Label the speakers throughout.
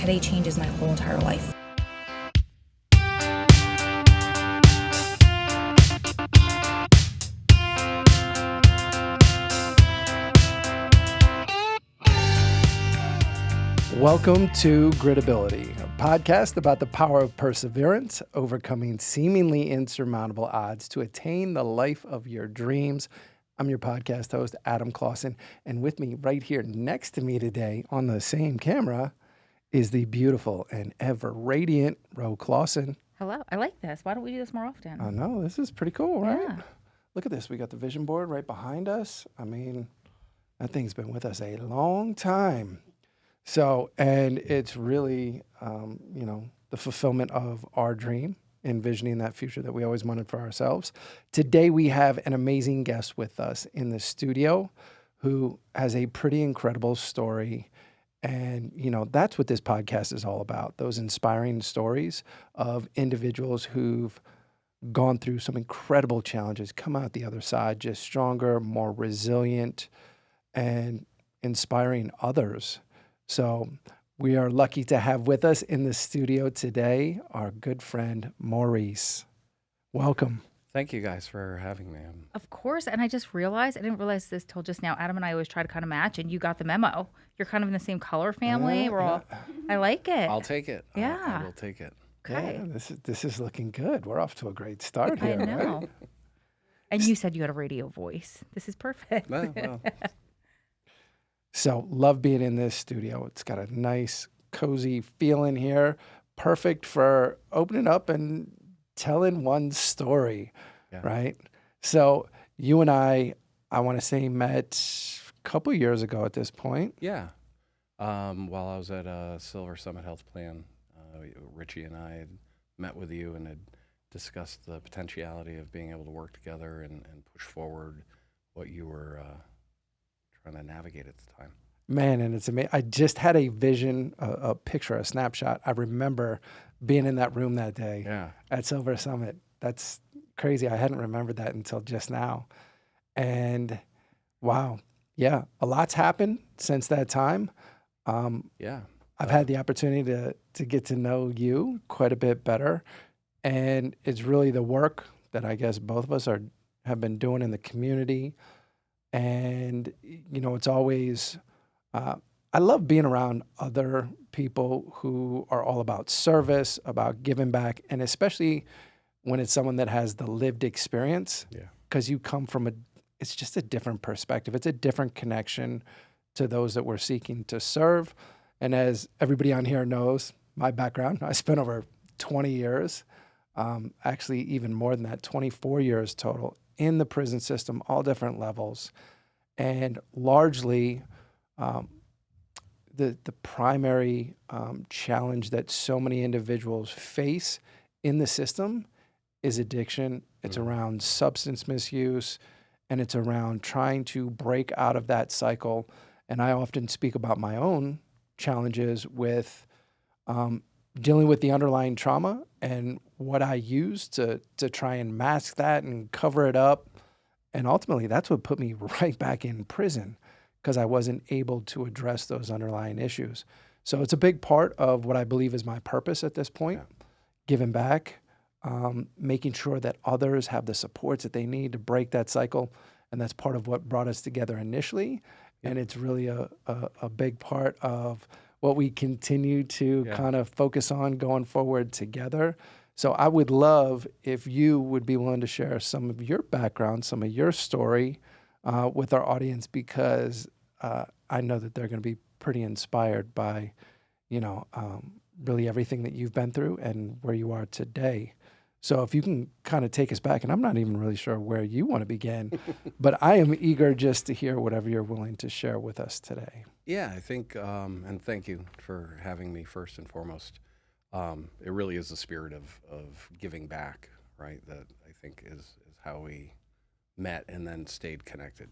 Speaker 1: today changes my whole entire life.
Speaker 2: Welcome to Gritability, a podcast about the power of perseverance, overcoming seemingly insurmountable odds to attain the life of your dreams. I'm your podcast host, Adam Clausen, and with me right here next to me today on the same camera is the beautiful and ever radiant Ro Clausen.
Speaker 1: Hello. I like this. Why don't we do this more often?
Speaker 2: I know, this is pretty cool, right?
Speaker 1: Yeah.
Speaker 2: Look at this. We got the vision board right behind us. I mean, that thing's been with us a long time. So, and it's really, the fulfillment of our dream, envisioning that future that we always wanted for ourselves. Today, we have an amazing guest with us in the studio who has a pretty incredible story. And, that's what this podcast is all about, those inspiring stories of individuals who've gone through some incredible challenges, come out the other side just stronger, more resilient, and inspiring others. So we are lucky to have with us in the studio today our good friend, Maurice. Welcome.
Speaker 3: Thank you guys for having me.
Speaker 1: Of course. And I just realized, I didn't realize this till just now. Adam and I always try to kind of match, and you got the memo. You're kind of in the same color family. I like it.
Speaker 3: I'll take it.
Speaker 1: Yeah.
Speaker 3: I will take it.
Speaker 1: Okay.
Speaker 2: Yeah, this is looking good. We're off to a great start here.
Speaker 1: I know.
Speaker 2: Right?
Speaker 1: And you said you had a radio voice. This is perfect.
Speaker 3: Well.
Speaker 2: So love being in this studio. It's got a nice, cozy feeling here. Perfect for opening up and telling one story, right? So you and I want to say, met a couple years ago at this point.
Speaker 3: Yeah. While I was at Silver Summit Health Plan, Richie and I had met with you and had discussed the potentiality of being able to work together and push forward what you were trying to navigate at the time.
Speaker 2: Man, and it's amazing. I just had a vision, a picture, a snapshot. I remember being in that room that day at Silver Summit. That's crazy. I hadn't remembered that until just now. And wow, a lot's happened since that time. I've had the opportunity to get to know you quite a bit better. And it's really the work that I guess both of us have been doing in the community. And, it's always, I love being around other people who are all about service, about giving back, and especially when it's someone that has the lived experience, because you come from it's just a different perspective. It's a different connection to those that we're seeking to serve. And as everybody on here knows, my background, I spent over 20 years, actually even more than that, 24 years total in the prison system, all different levels. And largely, the primary challenge that so many individuals face in the system is addiction. It's around substance misuse, and it's around trying to break out of that cycle. And I often speak about my own challenges with dealing with the underlying trauma and what I use to try and mask that and cover it up. And ultimately, that's what put me right back in prison, because I wasn't able to address those underlying issues. So it's a big part of what I believe is my purpose at this point, giving back, making sure that others have the supports that they need to break that cycle. And that's part of what brought us together initially. And it's really a big part of what we continue to kind of focus on going forward together. So I would love if you would be willing to share some of your background, some of your story with our audience, because I know that they're going to be pretty inspired by, really everything that you've been through and where you are today. So if you can kind of take us back, and I'm not even really sure where you want to begin, but I am eager just to hear whatever you're willing to share with us today.
Speaker 3: Yeah, I think, and thank you for having me first and foremost. It really is the spirit of giving back, right? That I think is how we met and then stayed connected.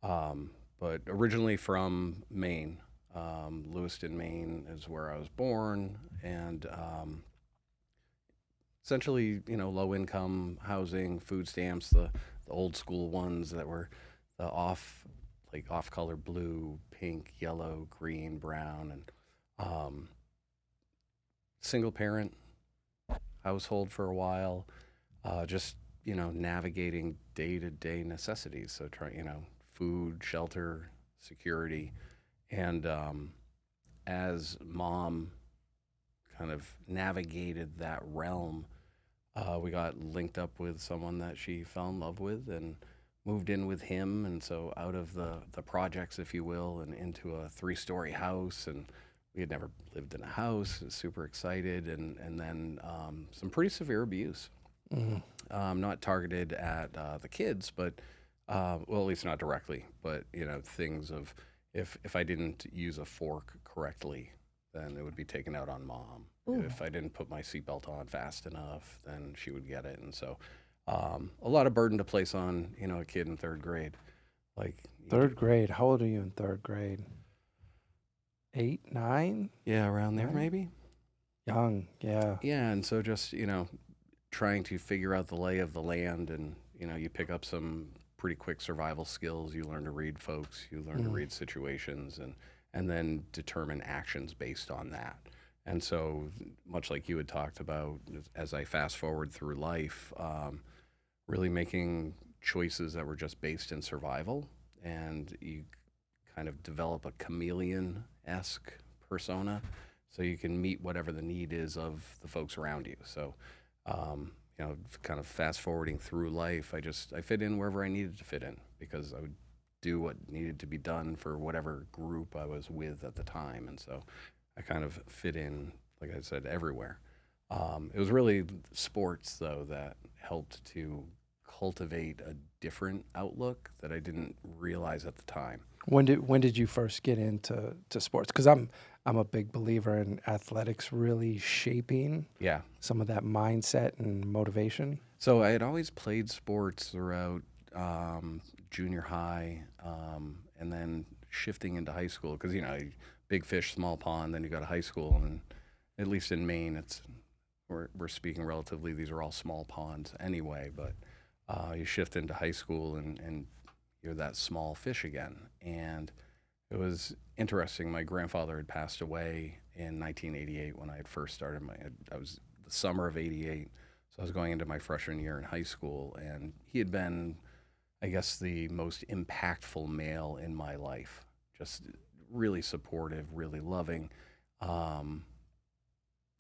Speaker 3: But originally from Maine, Lewiston, Maine is where I was born, and essentially, low income housing, food stamps, the old school ones that were the off color blue, pink, yellow, green, brown, and single parent household for a while, just, navigating day-to-day necessities. So food, shelter, security. And as mom kind of navigated that realm, we got linked up with someone that she fell in love with and moved in with him. And so out of the projects, if you will, and into a 3-story house. And we had never lived in a house, was super excited. And then some pretty severe abuse. Not targeted at the kids, but, well, at least not directly, but, things of if I didn't use a fork correctly, then it would be taken out on mom. Ooh. If I didn't put my seatbelt on fast enough, then she would get it. And so a lot of burden to place on, a kid in 3rd grade. Like
Speaker 2: third grade. How old are you in 3rd grade? 8, 9?
Speaker 3: Yeah, around there, maybe.
Speaker 2: Young, yeah.
Speaker 3: Yeah, and so just, trying to figure out the lay of the land, and, you pick up some pretty quick survival skills. You learn to read folks, you learn to read situations, and then determine actions based on that. And so, much like you had talked about, as I fast forward through life, really making choices that were just based in survival, and you kind of develop a chameleon-esque persona, so you can meet whatever the need is of the folks around you. So, kind of fast forwarding through life, I fit in wherever I needed to fit in, because I would do what needed to be done for whatever group I was with at the time. And so I kind of fit in, like I said, everywhere. It was really sports, though, that helped to cultivate a different outlook that I didn't realize at the time.
Speaker 2: When did you first get into sports? Because I'm a big believer in athletics really shaping some of that mindset and motivation.
Speaker 3: So I had always played sports throughout junior high, and then shifting into high school, because big fish, small pond. Then you go to high school, and at least in Maine, we're speaking relatively. These are all small ponds anyway, but you shift into high school, and you're that small fish again. And it was interesting. My grandfather had passed away in 1988 when I had first started. I was the summer of '88, so I was going into my freshman year in high school, and he had been, I guess, the most impactful male in my life. Just really supportive, really loving,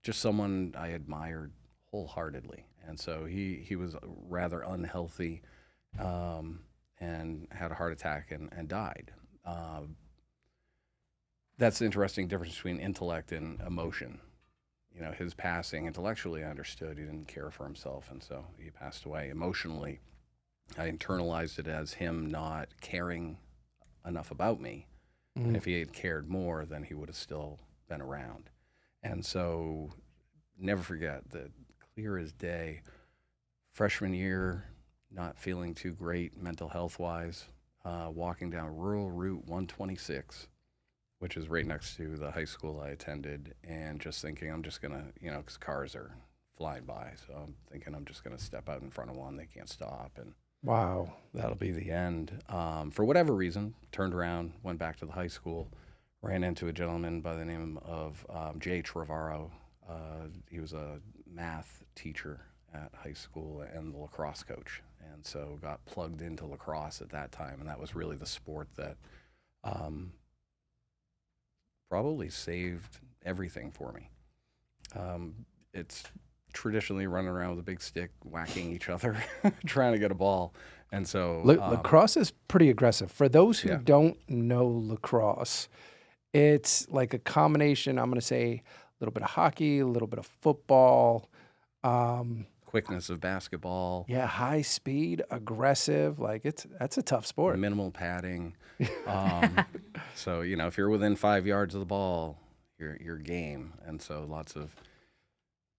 Speaker 3: just someone I admired wholeheartedly. And so he was rather unhealthy, and had a heart attack and died. That's the interesting difference between intellect and emotion. His passing, intellectually I understood he didn't care for himself, and so he passed away. Emotionally, I internalized it as him not caring enough about me. And if he had cared more, then he would have still been around. And so, never forget that, clear as day, freshman year, not feeling too great mental health-wise, walking down rural Route 126, which is right next to the high school I attended, and just thinking I'm just going to, because cars are flying by, so I'm thinking I'm just going to step out in front of one. They can't stop, and
Speaker 2: wow,
Speaker 3: that'll be the end. For whatever reason, turned around, went back to the high school, ran into a gentleman by the name of Jay Trevorrow. He was a math teacher at high school and the lacrosse coach, and so got plugged into lacrosse at that time, and that was really the sport that probably saved everything for me. It's traditionally running around with a big stick, whacking each other, trying to get a ball. And so
Speaker 2: lacrosse is pretty aggressive. For those who don't know lacrosse, it's like a combination, I'm going to say a little bit of hockey, a little bit of football.
Speaker 3: Quickness of basketball.
Speaker 2: Yeah, high speed, aggressive. That's a tough sport.
Speaker 3: Minimal padding. So, if you're within 5 yards of the ball, you're game. And so lots of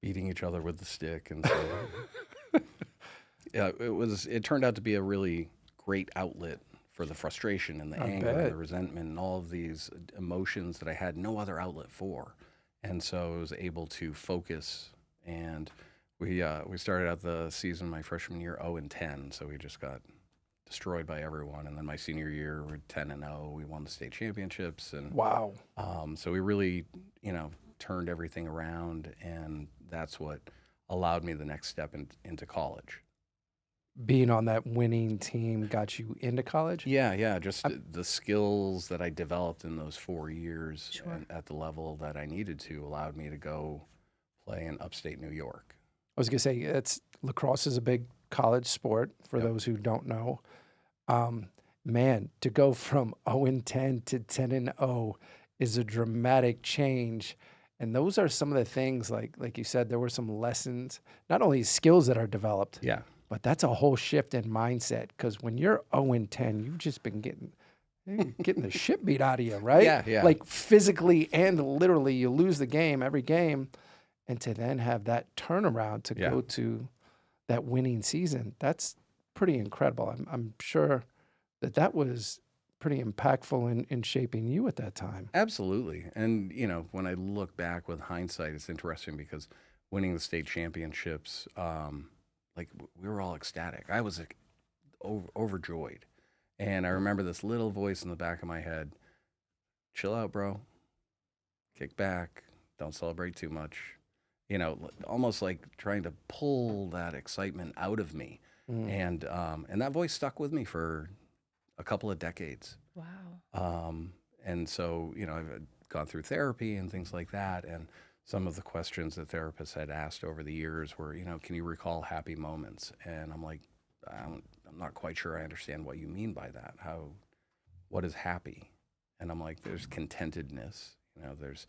Speaker 3: beating each other with the stick. And so it turned out to be a really great outlet for the frustration and the anger and the resentment and all of these emotions that I had no other outlet for. And so I was able to focus, and we started out the season my freshman year 0-10, so we just got destroyed by everyone. And then my senior year, we're 10-0. We won the state championships, and
Speaker 2: wow.
Speaker 3: So we really, turned everything around, and that's what allowed me the next step into college.
Speaker 2: Being on that winning team got you into college?
Speaker 3: Yeah, just the skills that I developed in those 4 years
Speaker 1: Sure.
Speaker 3: at the level that I needed to allowed me to go play in upstate New York.
Speaker 2: I was going to say, lacrosse is a big college sport for
Speaker 3: Yep.
Speaker 2: those who don't know. Man, to go from 0-10 to 10-0 is a dramatic change. And those are some of the things, like you said, there were some lessons, not only skills that are developed,
Speaker 3: Yeah.
Speaker 2: but that's a whole shift in mindset. Because when you're 0-10, you've just been getting the shit beat out of you, right?
Speaker 3: Yeah.
Speaker 2: Like physically and literally, you lose the game every game. And to then have that turnaround to
Speaker 3: Yeah.
Speaker 2: go to that winning season, that's pretty incredible. I'm sure that was pretty impactful in shaping you at that time.
Speaker 3: Absolutely. And, when I look back with hindsight, it's interesting because winning the state championships, we were all ecstatic. I was overjoyed. And I remember this little voice in the back of my head, chill out, bro. Kick back. Don't celebrate too much. Almost like trying to pull that excitement out of me. And that voice stuck with me for a couple of decades.
Speaker 1: Wow.
Speaker 3: And so, I've gone through therapy and things like that. And some of the questions that therapists had asked over the years were, can you recall happy moments? And I'm like, I'm not quite sure I understand what you mean by that. What is happy? And I'm like, there's contentedness, there's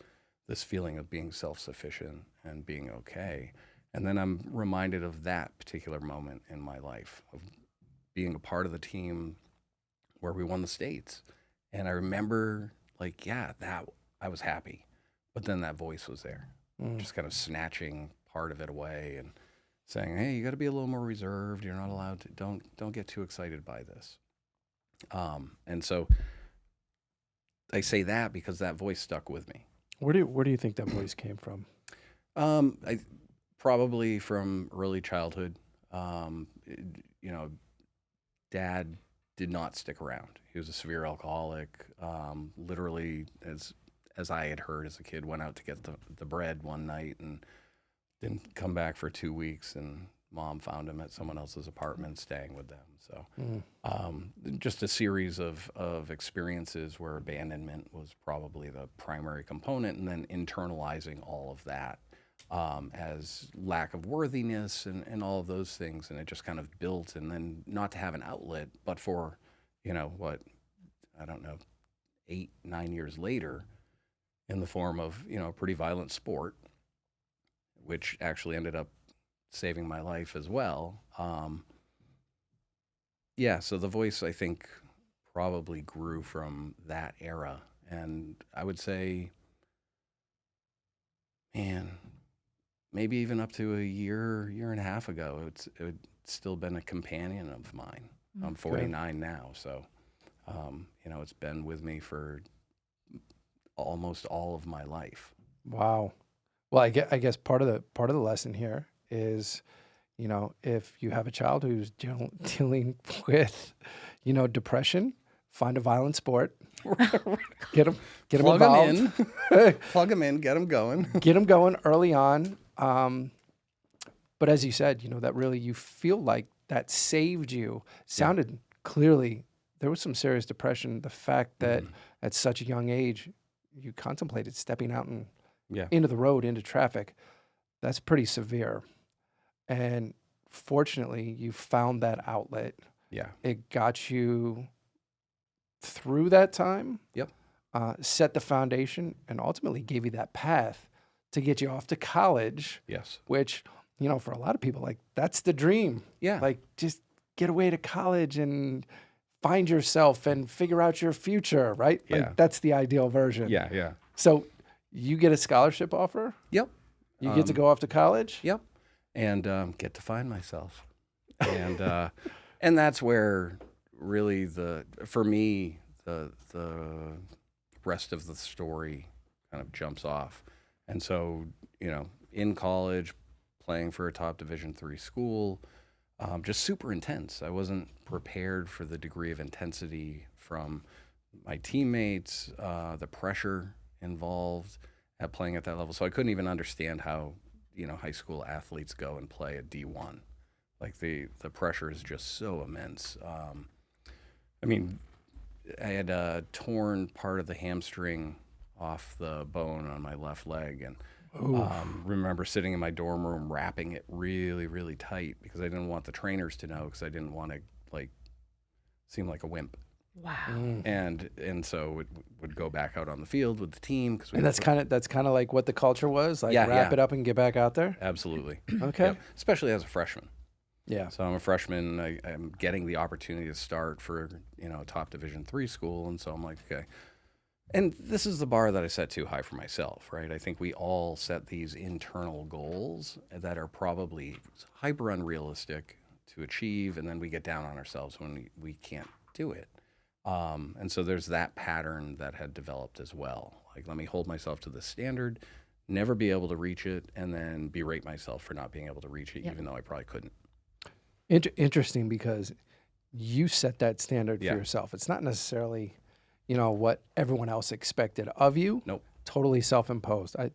Speaker 3: this feeling of being self-sufficient and being okay. And then I'm reminded of that particular moment in my life of being a part of the team where we won the states. And I remember that I was happy, but then that voice was there, just kind of snatching part of it away and saying, hey, you got to be a little more reserved. You're not allowed to, don't get too excited by this. And so I say that because that voice stuck with me.
Speaker 2: Where do you think that voice came from?
Speaker 3: I probably from early childhood. Dad did not stick around. He was a severe alcoholic. Literally, as I had heard as a kid, went out to get the bread one night and didn't come back for 2 weeks. And Mom found him at someone else's apartment, staying with them. So, just a series of experiences where abandonment was probably the primary component, and then internalizing all of that as lack of worthiness and all of those things. And it just kind of built, and then not to have an outlet, but for, 8, 9 years later, in the form of, a pretty violent sport, which actually ended up saving my life as well. So the voice, I think, probably grew from that era. And I would say, man, maybe even up to a year and a half ago, it had still been a companion of mine. I'm 49 now, so, it's been with me for almost all of my life.
Speaker 2: Wow. Well, I guess part of the lesson here is, if you have a child who's dealing with, depression, find a violent sport, get them
Speaker 3: Plug
Speaker 2: involved,
Speaker 3: Plug them in, get them going.
Speaker 2: get them going early on. But as you said, that really you feel like that saved you. Sounded clearly there was some serious depression. The fact that at such a young age you contemplated stepping out and into the road, into traffic, that's pretty severe. And fortunately, you found that outlet.
Speaker 3: Yeah.
Speaker 2: It got you through that time.
Speaker 3: Yep.
Speaker 2: Set the foundation, and ultimately gave you that path to get you off to college.
Speaker 3: Yes.
Speaker 2: Which, for a lot of people, that's the dream.
Speaker 3: Yeah.
Speaker 2: Just get away to college and find yourself and figure out your future, right?
Speaker 3: Yeah.
Speaker 2: That's the ideal version.
Speaker 3: Yeah.
Speaker 2: So you get a scholarship offer.
Speaker 3: Yep.
Speaker 2: You get to go off to college.
Speaker 3: Yep. And get to find myself. And and that's where really for me the rest of the story kind of jumps off. And so, in college, playing for a top Division III school, just super intense. I wasn't prepared for the degree of intensity from my teammates, the pressure involved. at playing at that level. So I couldn't even understand how, high school athletes go and play at D1. Like the pressure is just so immense. I mean, I had torn part of the hamstring off the bone on my left leg, and remember sitting in my dorm room wrapping it really, really tight because I didn't want the trainers to know, because I didn't want to seem like a wimp.
Speaker 1: Wow.
Speaker 3: And so would go back out on the field with the team.
Speaker 2: And that's kind of like what the culture was, like wrap it up and get back out there.
Speaker 3: Absolutely.
Speaker 2: Okay.
Speaker 3: Yep. Especially as a freshman.
Speaker 2: Yeah.
Speaker 3: So I'm a freshman. I'm getting the opportunity to start for a top Division III school, and so I'm like, okay. And this is the bar that I set too high for myself, right? I think we all set these internal goals that are probably hyper unrealistic to achieve, and then we get down on ourselves when we can't do it. And so there's that pattern that had developed as well. Like, let me hold myself to the standard, never be able to reach it, and then berate myself for not being able to reach it, even though I probably couldn't.
Speaker 2: Interesting, because you set that standard for yourself. It's not necessarily, what everyone else expected of you.
Speaker 3: Nope.
Speaker 2: Totally self-imposed. I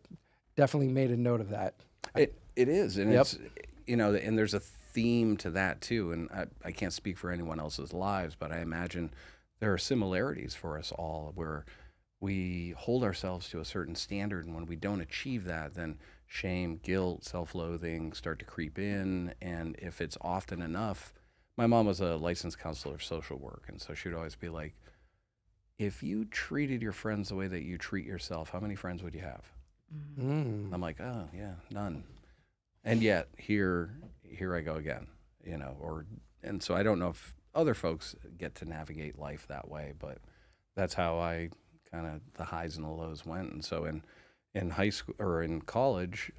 Speaker 2: definitely made a note of that.
Speaker 3: It is, and it's, and there's a theme to that too. And I can't speak for anyone else's lives, but I imagine there are similarities for us all where we hold ourselves to a certain standard, and when we don't achieve that, then shame, guilt, self-loathing start to creep in. And if it's often enough, my mom was a licensed counselor of social work, and so she would always be like, if you treated your friends the way that you treat yourself, how many friends would you have? I'm like, oh yeah, none. And yet here I go again, and so I don't know if other folks get to navigate life that way, but that's how I kind of, the highs and the lows went. And so in high school or in college,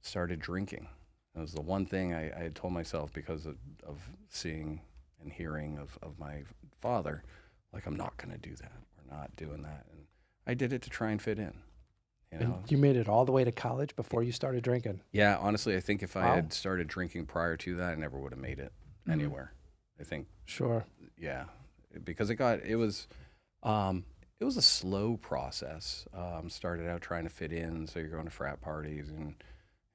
Speaker 3: started drinking. It was the one thing I had told myself because of seeing and hearing of my father, like, I'm not going to do that. We're not doing that. And I did it to try and fit in.
Speaker 2: And you made it all the way to college before you started drinking?
Speaker 3: Yeah, honestly, I think if I had started drinking prior to that, I never would have made it anywhere. I think.
Speaker 2: Sure.
Speaker 3: Yeah, because it was a slow process. Started out trying to fit in, so you're going to frat parties and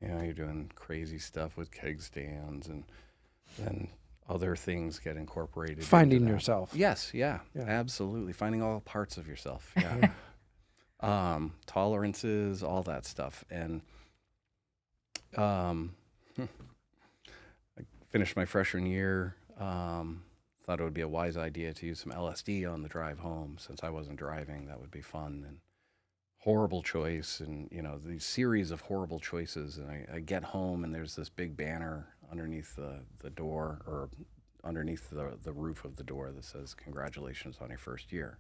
Speaker 3: you're doing crazy stuff with keg stands, and then other things get incorporated.
Speaker 2: Finding yourself.
Speaker 3: Yes, yeah, absolutely. Finding all parts of yourself. Yeah. Tolerances, all that stuff. And I finished my freshman year. Thought it would be a wise idea to use some LSD on the drive home. Since I wasn't driving, that would be fun. And horrible choice, and these series of horrible choices. And I get home, and there's this big banner underneath the door, or underneath the roof of the door, that says, "Congratulations on your first year."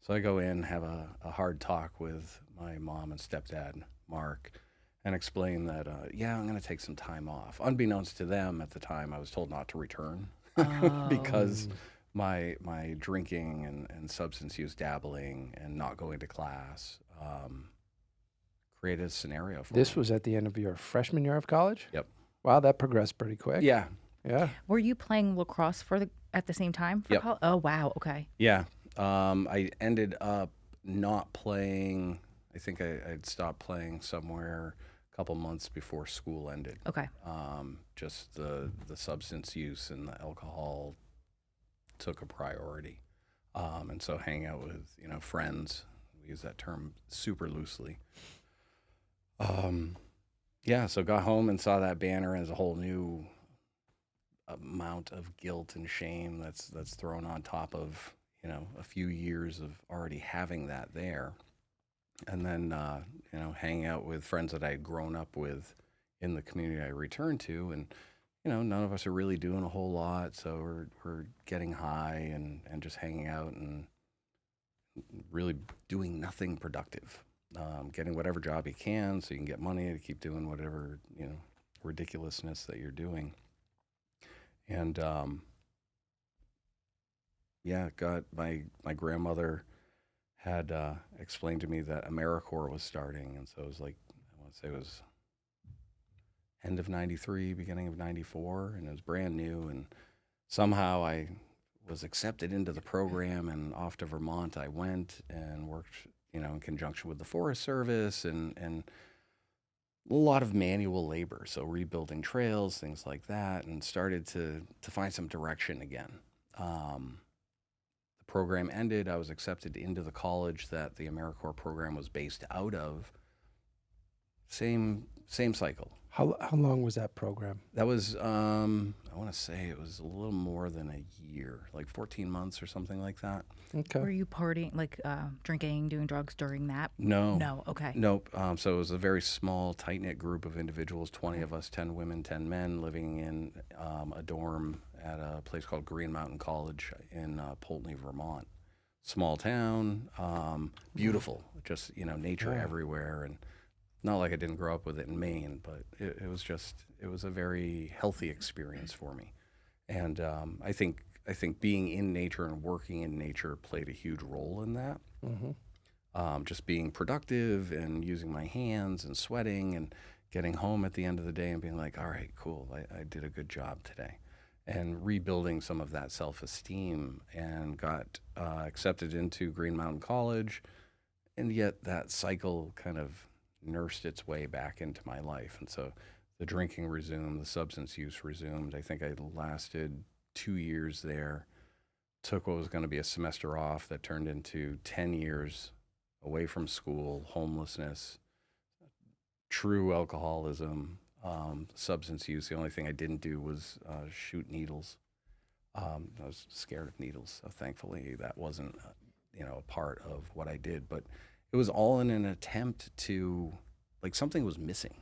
Speaker 3: So I go in, have a hard talk with my mom and stepdad, Mark, and explain that, I'm going to take some time off. Unbeknownst to them at the time, I was told not to return because my drinking and substance use dabbling and not going to class created a scenario for me.
Speaker 2: This was at the end of your freshman year of college?
Speaker 3: Yep.
Speaker 2: Wow, that progressed pretty quick.
Speaker 3: Yeah.
Speaker 2: Yeah.
Speaker 1: Were you playing lacrosse at the same time for
Speaker 3: Yep.
Speaker 1: college? Oh, wow. Okay.
Speaker 3: Yeah. I ended up not playing. I think I'd stopped playing somewhere a couple months before school ended.
Speaker 1: Okay.
Speaker 3: Just the substance use and the alcohol took a priority. And so hanging out with, friends, we use that term super loosely. So got home and saw that banner as a whole new amount of guilt and shame that's thrown on top of, a few years of already having that there. And then, hanging out with friends that I had grown up with in the community I returned to. And, none of us are really doing a whole lot. So we're getting high and just hanging out and really doing nothing productive. Getting whatever job you can so you can get money to keep doing whatever, ridiculousness that you're doing. And, got my grandmother had explained to me that AmeriCorps was starting, and so it was like, I want to say it was end of 93, beginning of 94, and it was brand new, and somehow I was accepted into the program, and off to Vermont I went and worked in conjunction with the Forest Service and a lot of manual labor. So rebuilding trails, things like that, and started to find some direction again. The program ended. I was accepted into the college that the AmeriCorps program was based out of. Same cycle.
Speaker 2: How long was that program?
Speaker 3: That was, I want to say it was a little more than a year, like 14 months or something like that.
Speaker 2: Okay.
Speaker 1: Were you partying, like drinking, doing drugs during that?
Speaker 3: No.
Speaker 1: No. Okay.
Speaker 3: Nope. So it was a very small, tight-knit group of individuals, 20 of us, 10 women, 10 men, living in a dorm at a place called Green Mountain College in Poultney, Vermont. Small town, beautiful, just, nature everywhere. And not like I didn't grow up with it in Maine, but it was a very healthy experience for me. And I think being in nature and working in nature played a huge role in that. Just being productive and using my hands and sweating and getting home at the end of the day and being like, all right, cool, I did a good job today. And rebuilding some of that self-esteem, and got accepted into Green Mountain College. And yet that cycle kind of nursed its way back into my life. And so the drinking resumed, the substance use resumed. I think I lasted 2 years there, took what was going to be a semester off that turned into 10 years away from school, homelessness, true alcoholism, substance use. The only thing I didn't do was shoot needles. I was scared of needles, so thankfully that wasn't a part of what I did. But it was all in an attempt to, like, something was missing.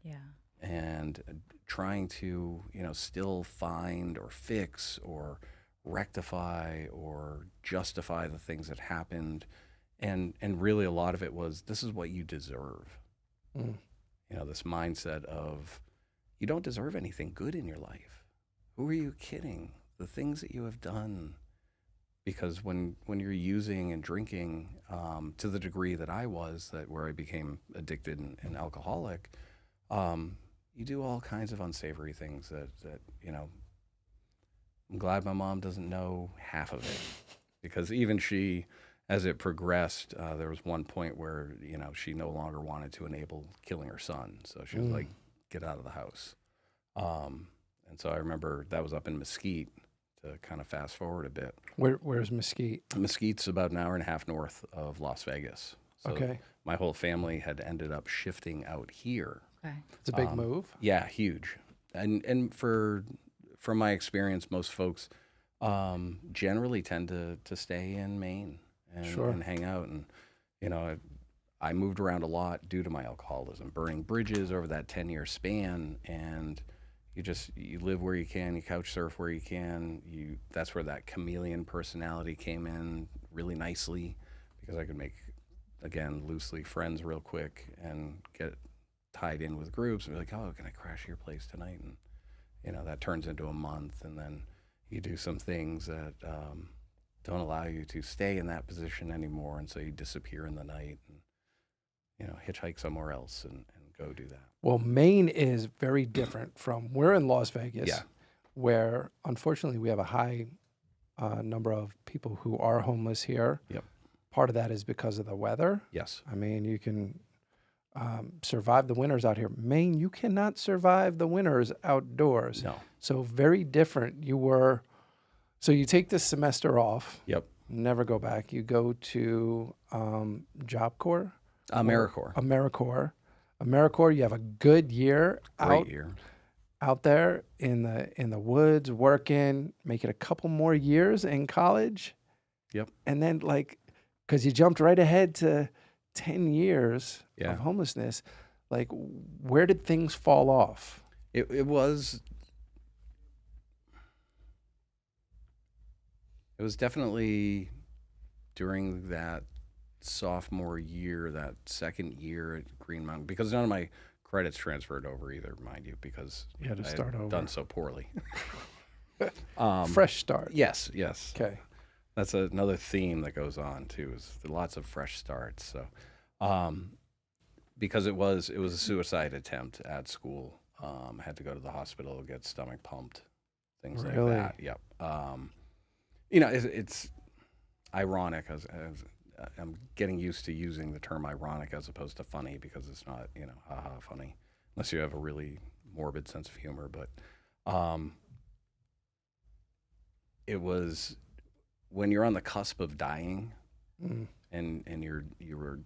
Speaker 1: Yeah.
Speaker 3: And trying to, still find or fix or rectify or justify the things that happened. And really a lot of it was, this is what you deserve. This mindset of, you don't deserve anything good in your life. Who are you kidding? The things that you have done. Because when you're using and drinking to the degree that I was, where I became addicted and alcoholic, you do all kinds of unsavory things that I'm glad my mom doesn't know half of it. Because even she, as it progressed, there was one point where, she no longer wanted to enable killing her son. So she was like, get out of the house. And so I remember that was up in Mesquite, to kind of fast forward a bit.
Speaker 2: Where's Mesquite?
Speaker 3: Mesquite's about an hour and a half north of Las Vegas. So
Speaker 2: Okay.
Speaker 3: my whole family had ended up shifting out here.
Speaker 1: Okay.
Speaker 2: It's a big move.
Speaker 3: Yeah, huge. And from my experience, most folks generally tend to stay in Maine and hang out. And, I moved around a lot due to my alcoholism, burning bridges over that 10-year span. And you live where you can, you couch surf where you can. That's where that chameleon personality came in really nicely, because I could make, again, loosely friends real quick and get tied in with groups and be like, oh, can I crash your place tonight? And, that turns into a month, and then you do some things that don't allow you to stay in that position anymore. And so you disappear in the night and, hitchhike somewhere else and go do that.
Speaker 2: Well, Maine is very different from, we're in Las Vegas,
Speaker 3: Yeah.
Speaker 2: where unfortunately we have a high number of people who are homeless here.
Speaker 3: Yep.
Speaker 2: Part of that is because of the weather.
Speaker 3: Yes.
Speaker 2: I mean, you can survive the winters out here. Maine, you cannot survive the winters outdoors.
Speaker 3: No.
Speaker 2: So very different. So you take this semester off.
Speaker 3: Yep.
Speaker 2: Never go back. You go to Job Corps?
Speaker 3: AmeriCorps.
Speaker 2: AmeriCorps, you have a good year
Speaker 3: Great year.
Speaker 2: out there in the woods, working, make it a couple more years in college.
Speaker 3: Yep.
Speaker 2: And then, because you jumped right ahead to 10 years
Speaker 3: Yeah.
Speaker 2: of homelessness, where did things fall off?
Speaker 3: It was definitely during that sophomore year, that second year at Green Mountain, because none of my credits transferred over either, mind you, because
Speaker 2: You had to
Speaker 3: I
Speaker 2: start over.
Speaker 3: done so poorly.
Speaker 2: Fresh start.
Speaker 3: Yes.
Speaker 2: Okay.
Speaker 3: That's another theme that goes on too, is lots of fresh starts. So, because it was a suicide attempt at school. I had to go to the hospital, get stomach pumped, things
Speaker 2: Really?
Speaker 3: like that. Yep. It's ironic. I'm getting used to using the term ironic as opposed to funny, because it's not, haha, funny, unless you have a really morbid sense of humor. But it was when you're on the cusp of dying, and you were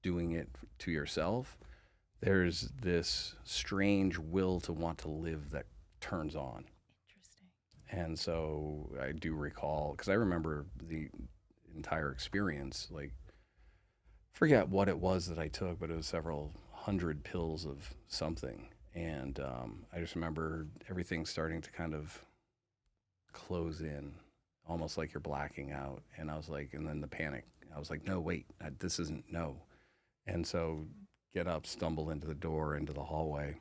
Speaker 3: doing it to yourself, there's this strange will to want to live that turns on.
Speaker 1: Interesting.
Speaker 3: And so I do recall, because I remember the entire experience, like, forget what it was that I took, but it was several hundred pills of something. And I just remember everything starting to kind of close in, almost like you're blacking out. And I was like, and then the panic, I was like, no, wait, this isn't, no. And so get up, stumble into the door, into the hallway.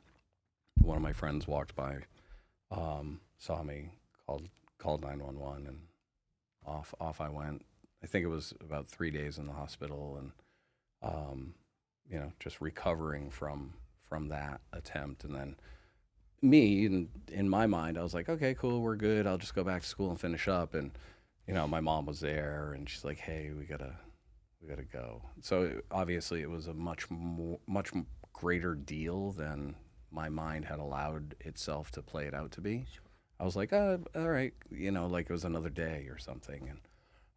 Speaker 3: One of my friends walked by, saw me, called 911, and off I went. I think it was about 3 days in the hospital, and just recovering from that attempt. And then me, in my mind, I was like, okay, cool, we're good. I'll just go back to school and finish up. And my mom was there, and she's like, hey, we gotta go. So obviously it was a much greater deal than my mind had allowed itself to play it out to be. Sure. I was like, all right, like it was another day or something.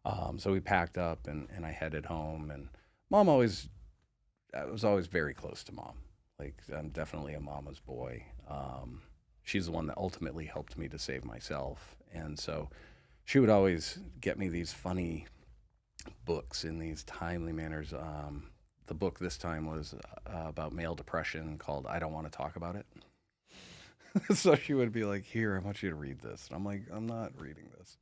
Speaker 3: And so we packed up, and I headed home. And I was always very close to Mom. Like, I'm definitely a mama's boy. She's the one that ultimately helped me to save myself. And so she would always get me these funny books in these timely manners. The book this time was about male depression, called I Don't Want to Talk About It. So she would be like, here, I want you to read this. And I'm like, I'm not reading this.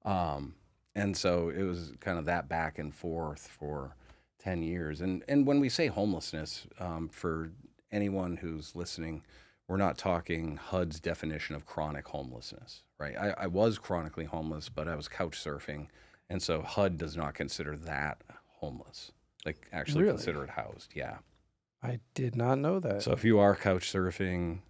Speaker 3: And so it was kind of that back and forth for 10 years. And when we say homelessness, for anyone who's listening, we're not talking HUD's definition of chronic homelessness, right? I was chronically homeless, but I was couch surfing. And so HUD does not consider that homeless. Like, actually
Speaker 2: Really?
Speaker 3: consider it housed, yeah.
Speaker 2: I did not know that.
Speaker 3: So if you are couch surfing,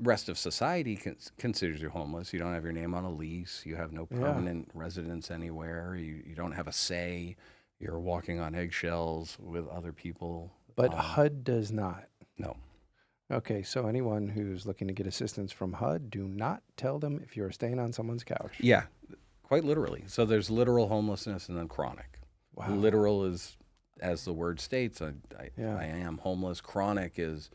Speaker 3: rest of society considers you homeless. You don't have your name on a lease. You have no permanent residence anywhere. You don't have a say. You're walking on eggshells with other people.
Speaker 2: But HUD does not.
Speaker 3: No.
Speaker 2: Okay, so anyone who's looking to get assistance from HUD, do not tell them if you're staying on someone's couch.
Speaker 3: Yeah, quite literally. So there's literal homelessness and then chronic.
Speaker 2: Wow.
Speaker 3: Literal is, as the word states, I am homeless. Chronic is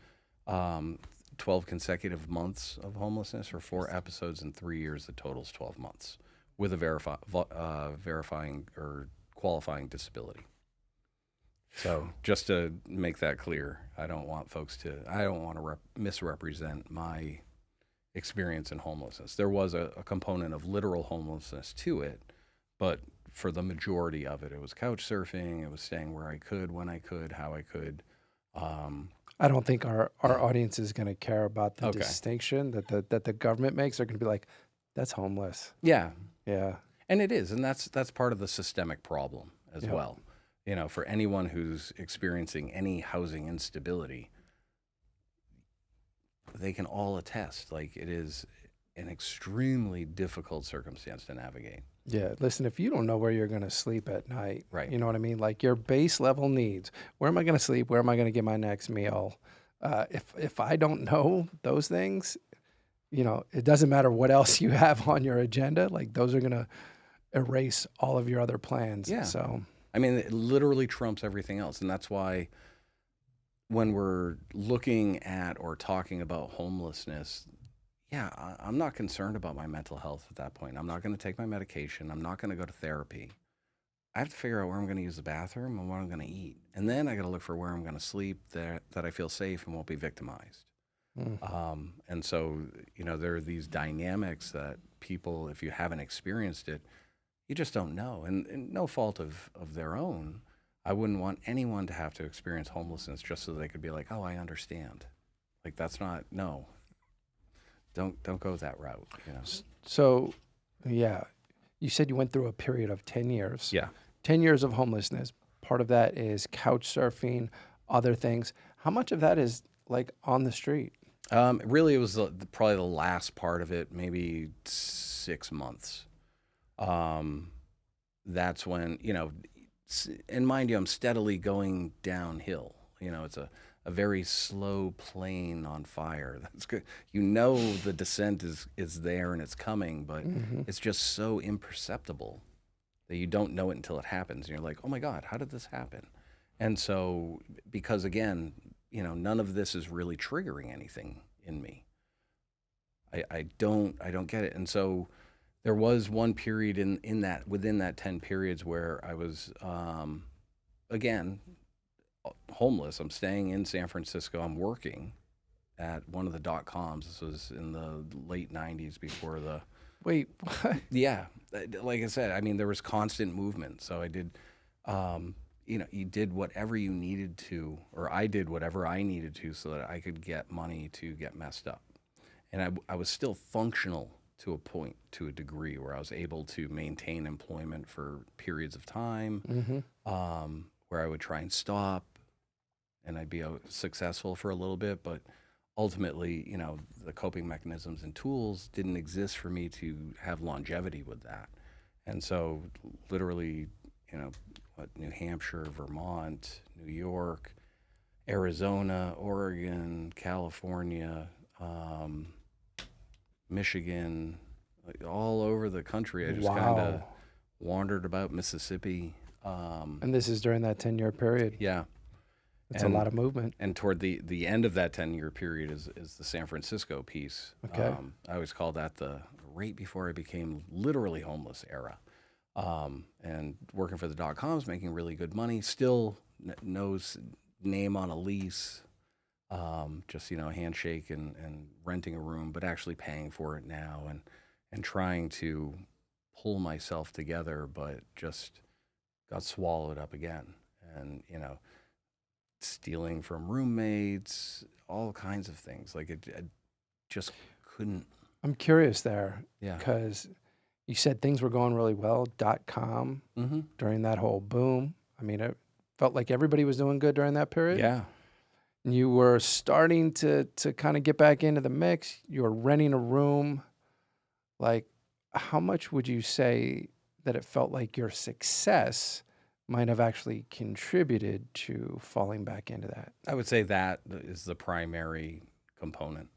Speaker 3: 12 consecutive months of homelessness, or 4 episodes in 3 years. The total's 12 months with a verifying or qualifying disability. So just to make that clear, I don't want to misrepresent my experience in homelessness. There was a component of literal homelessness to it, but for the majority of it, it was couch surfing. It was staying where I could, when I could, how I could.
Speaker 2: I don't think our audience is going to care about the distinction that the government makes. They're going to be like, that's homeless.
Speaker 3: Yeah.
Speaker 2: Yeah.
Speaker 3: And it is. And that's part of the systemic problem as well. For anyone who's experiencing any housing instability, they can all attest, like, it is an extremely difficult circumstance to navigate.
Speaker 2: Yeah. Listen, if you don't know where you're going to sleep at night,
Speaker 3: right?
Speaker 2: You know what I mean? Like, your base level needs, where am I going to sleep? Where am I going to get my next meal? If I don't know those things, it doesn't matter what else you have on your agenda. Like, those are going to erase all of your other plans.
Speaker 3: Yeah.
Speaker 2: So,
Speaker 3: I mean, it literally trumps everything else. And that's why when we're looking at or talking about homelessness, I'm not concerned about my mental health at that point. I'm not going to take my medication. I'm not going to go to therapy. I have to figure out where I'm going to use the bathroom and what I'm going to eat. And then I got to look for where I'm going to sleep that I feel safe and won't be victimized. And so, there are these dynamics that people, if you haven't experienced it, you just don't know. And no fault of their own. I wouldn't want anyone to have to experience homelessness just so they could be like, oh, I understand. Like, that's not, no. Don't go that route.
Speaker 2: So, yeah, you said you went through a period of 10 years.
Speaker 3: Yeah.
Speaker 2: 10 years of homelessness. Part of that is couch surfing, other things. How much of that is like on the street?
Speaker 3: Really, it was probably the last part of it, maybe 6 months. That's when, and mind you, I'm steadily going downhill. You know, it's a very slow plane on fire. That's good. You know, the descent is there and it's coming, but it's just so imperceptible that you don't know it until it happens. And you're like, oh my God, how did this happen? And so, because again, you know, none of this is really triggering anything in me. I don't get it. And so there was one period within that 10 periods where I was, again, homeless. I'm staying in San Francisco. I'm working at one of the .coms. This was in the late 90s before the...
Speaker 2: Wait, what?
Speaker 3: Yeah. Like I said, I mean, there was constant movement. So I did, you know, you did whatever you needed to, or I did whatever I needed to so that I could get money to get messed up. And I was still functional to a point, to a degree, where I was able to maintain employment for periods of time, where I would try and stop, and I'd be successful for a little bit, but ultimately, you know, the coping mechanisms and tools didn't exist for me to have longevity with that. And so literally, you know, New Hampshire, Vermont, New York, Arizona, Oregon, California, Michigan, like all over the country. I just kind of wandered about Mississippi.
Speaker 2: And this is during that 10-year period.
Speaker 3: Yeah.
Speaker 2: It's a lot of movement.
Speaker 3: And toward the end of that 10-year period is the San Francisco piece.
Speaker 2: Okay.
Speaker 3: I always call that the right before I became literally homeless era. And working for the .coms, making really good money, still no name on a lease, just, you know, a handshake and renting a room, but actually paying for it now and trying to pull myself together, but just got swallowed up again. And, you know, stealing from roommates, all kinds of things. Like I just couldn't.
Speaker 2: I'm curious there.
Speaker 3: Yeah.
Speaker 2: Because you said things were going really well, .com, during that whole boom. I mean, it felt like everybody was doing good during that period.
Speaker 3: Yeah.
Speaker 2: And you were starting to kind of get back into the mix. You were renting a room. Like, how much would you say that it felt like your success might have actually contributed to falling back into that?
Speaker 3: I would say that is the primary component.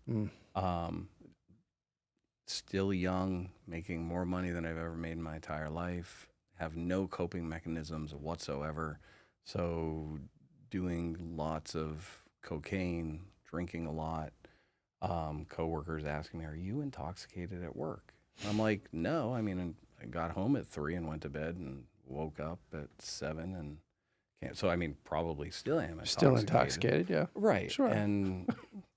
Speaker 3: Still young, making more money than I've ever made in my entire life, have no coping mechanisms whatsoever. So doing lots of cocaine, drinking a lot, coworkers asking me, are you intoxicated at work? I'm like, no. I mean, I got home at 3 and went to bed and woke up at 7 and can't. So, I mean, probably still am intoxicated.
Speaker 2: Still intoxicated, yeah.
Speaker 3: Right.
Speaker 2: Sure.
Speaker 3: And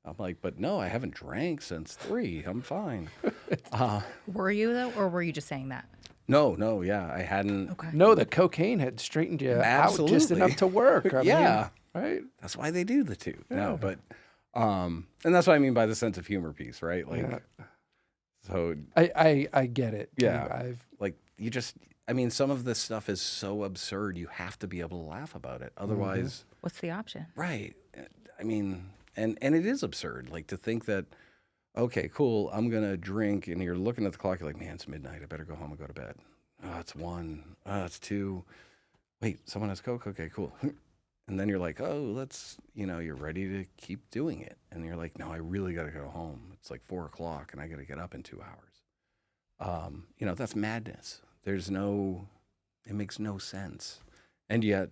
Speaker 3: I'm like, but no, I haven't drank since 3. I'm fine.
Speaker 1: Were you, though, or were you just saying that?
Speaker 3: No, yeah, I hadn't.
Speaker 1: Okay.
Speaker 2: No, the cocaine had straightened you out just
Speaker 3: Absolutely.
Speaker 2: enough to work. I
Speaker 3: Yeah.
Speaker 2: mean, right?
Speaker 3: That's why they do the two.
Speaker 2: Yeah.
Speaker 3: No, but, and that's what I mean by the sense of humor piece, right? Like,
Speaker 2: Yeah.
Speaker 3: so
Speaker 2: I get it.
Speaker 3: Yeah.
Speaker 2: I've
Speaker 3: like you just, I mean, some of this stuff is so absurd, you have to be able to laugh about it. Otherwise,
Speaker 1: What's the option?
Speaker 3: right. I mean, and it is absurd, like to think that, okay, cool, I'm going to drink, and you're looking at the clock, you're like, man, it's midnight, I better go home and go to bed. Oh, it's 1. Oh, it's 2. Wait, someone has Coke? Okay, cool. And then you're like, oh, let's, you know, you're ready to keep doing it. And you're like, no, I really got to go home. It's like 4 o'clock and I got to get up in 2 hours. You know, that's madness. It makes no sense. And yet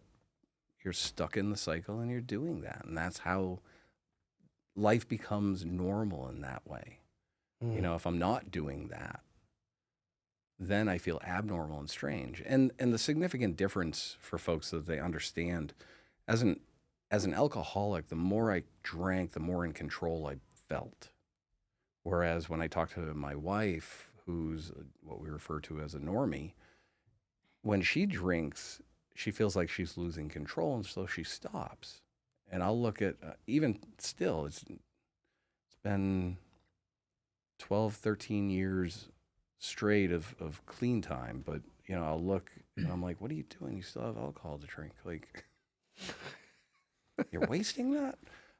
Speaker 3: you're stuck in the cycle and you're doing that. And that's how life becomes normal in that way. You know, if I'm not doing that, then I feel abnormal and strange. And the significant difference for folks so that they understand, as an alcoholic, the more I drank, the more in control I felt. Whereas when I talk to my wife, who's what we refer to as a normie, when she drinks, she feels like she's losing control, and so she stops. And I'll look at, even still, it's been 12, 13 years straight of clean time, but, you know, I'll look and I'm like, what are you doing? You still have alcohol to drink. Like, you're wasting that?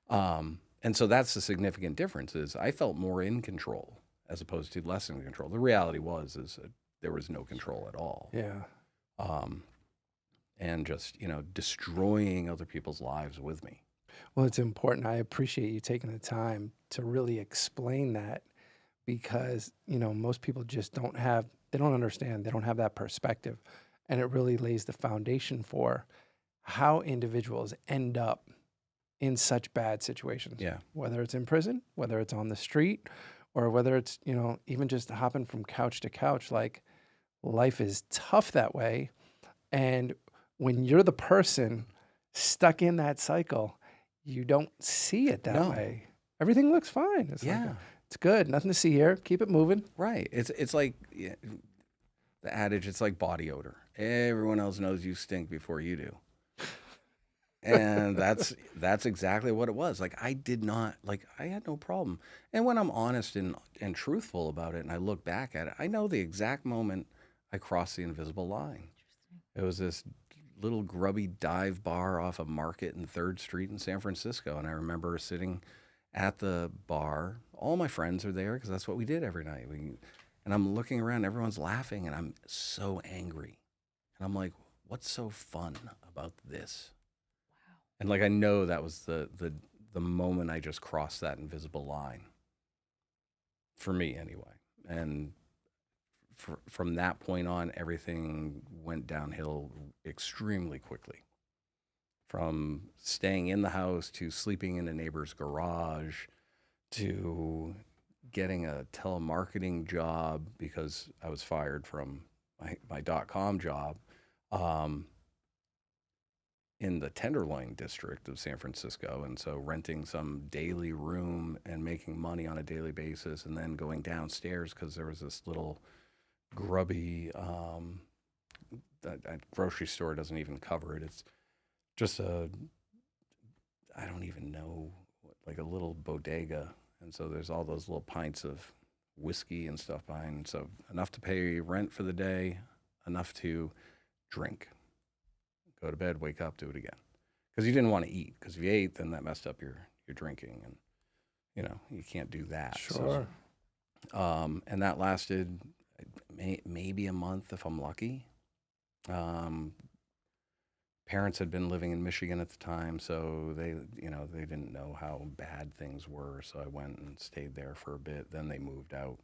Speaker 3: And so that's the significant difference is I felt more in control as opposed to less in control. The reality is there was no control at all.
Speaker 2: Yeah.
Speaker 3: and just, destroying other people's lives with me.
Speaker 2: Well, it's important. I appreciate you taking the time to really explain that because, most people just they don't understand, they don't have that perspective. And it really lays the foundation for how individuals end up in such bad situations.
Speaker 3: Yeah.
Speaker 2: Whether it's in prison, whether it's on the street, or whether it's, even just hopping from couch to couch. Like, life is tough that way. And when you're the person stuck in that cycle, you don't see it that
Speaker 3: No.
Speaker 2: way. Everything looks fine. It's like,
Speaker 3: Yeah.
Speaker 2: it's good. Nothing to see here. Keep it moving.
Speaker 3: Right. It's like the adage, it's like body odor. Everyone else knows you stink before you do. And that's exactly what it was. Like, I had no problem. And when I'm honest and truthful about it, and I look back at it, I know the exact moment I crossed the invisible line. It was this little grubby dive bar off of Market and 3rd Street in San Francisco. And I remember sitting at the bar. All my friends are there because that's what we did every night. And I'm looking around, everyone's laughing, and I'm so angry. And I'm like, what's so fun about this? And like, I know that was the moment I just crossed that invisible line. For me, anyway. And from that point on, everything went downhill extremely quickly. From staying in the house to sleeping in a neighbor's garage to getting a telemarketing job because I was fired from my .com job. In the Tenderloin district of San Francisco. And so renting some daily room and making money on a daily basis, and then going downstairs because there was this little grubby, that grocery store doesn't even cover it. It's just I don't even know, like a little bodega. And so there's all those little pints of whiskey and stuff behind. So enough to pay rent for the day, enough to drink. Go to bed, wake up, do it again. Because you didn't want to eat. Because if you ate, then that messed up your drinking. And, you can't do that.
Speaker 2: Sure.
Speaker 3: So, and that lasted maybe a month if I'm lucky. Parents had been living in Michigan at the time, so they didn't know how bad things were. So I went and stayed there for a bit. Then they moved out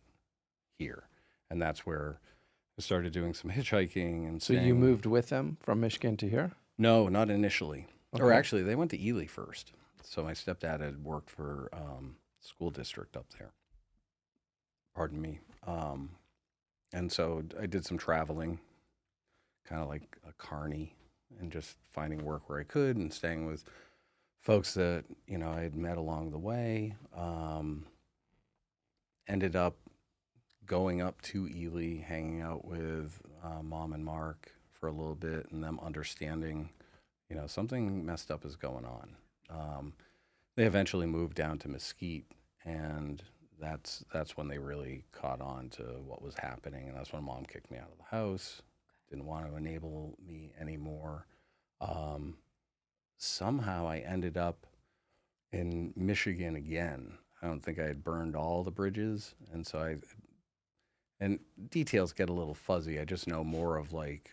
Speaker 3: here. And that's where I started doing some hitchhiking and
Speaker 2: So you moved with them from Michigan to here?
Speaker 3: No, not initially.
Speaker 2: Okay.
Speaker 3: Or actually, they went to Ely first. So my stepdad had worked for school district up there. Pardon me. And so I did some traveling, kind of like a carny, and just finding work where I could and staying with folks that, I had met along the way. Ended up going up to Ely, hanging out with Mom and Mark for a little bit, and them understanding, something messed up is going on. They eventually moved down to Mesquite, and that's when they really caught on to what was happening, and that's when Mom kicked me out of the house, didn't want to enable me anymore. Somehow I ended up in Michigan again. I don't think I had burned all the bridges, and so and details get a little fuzzy. I just know more of like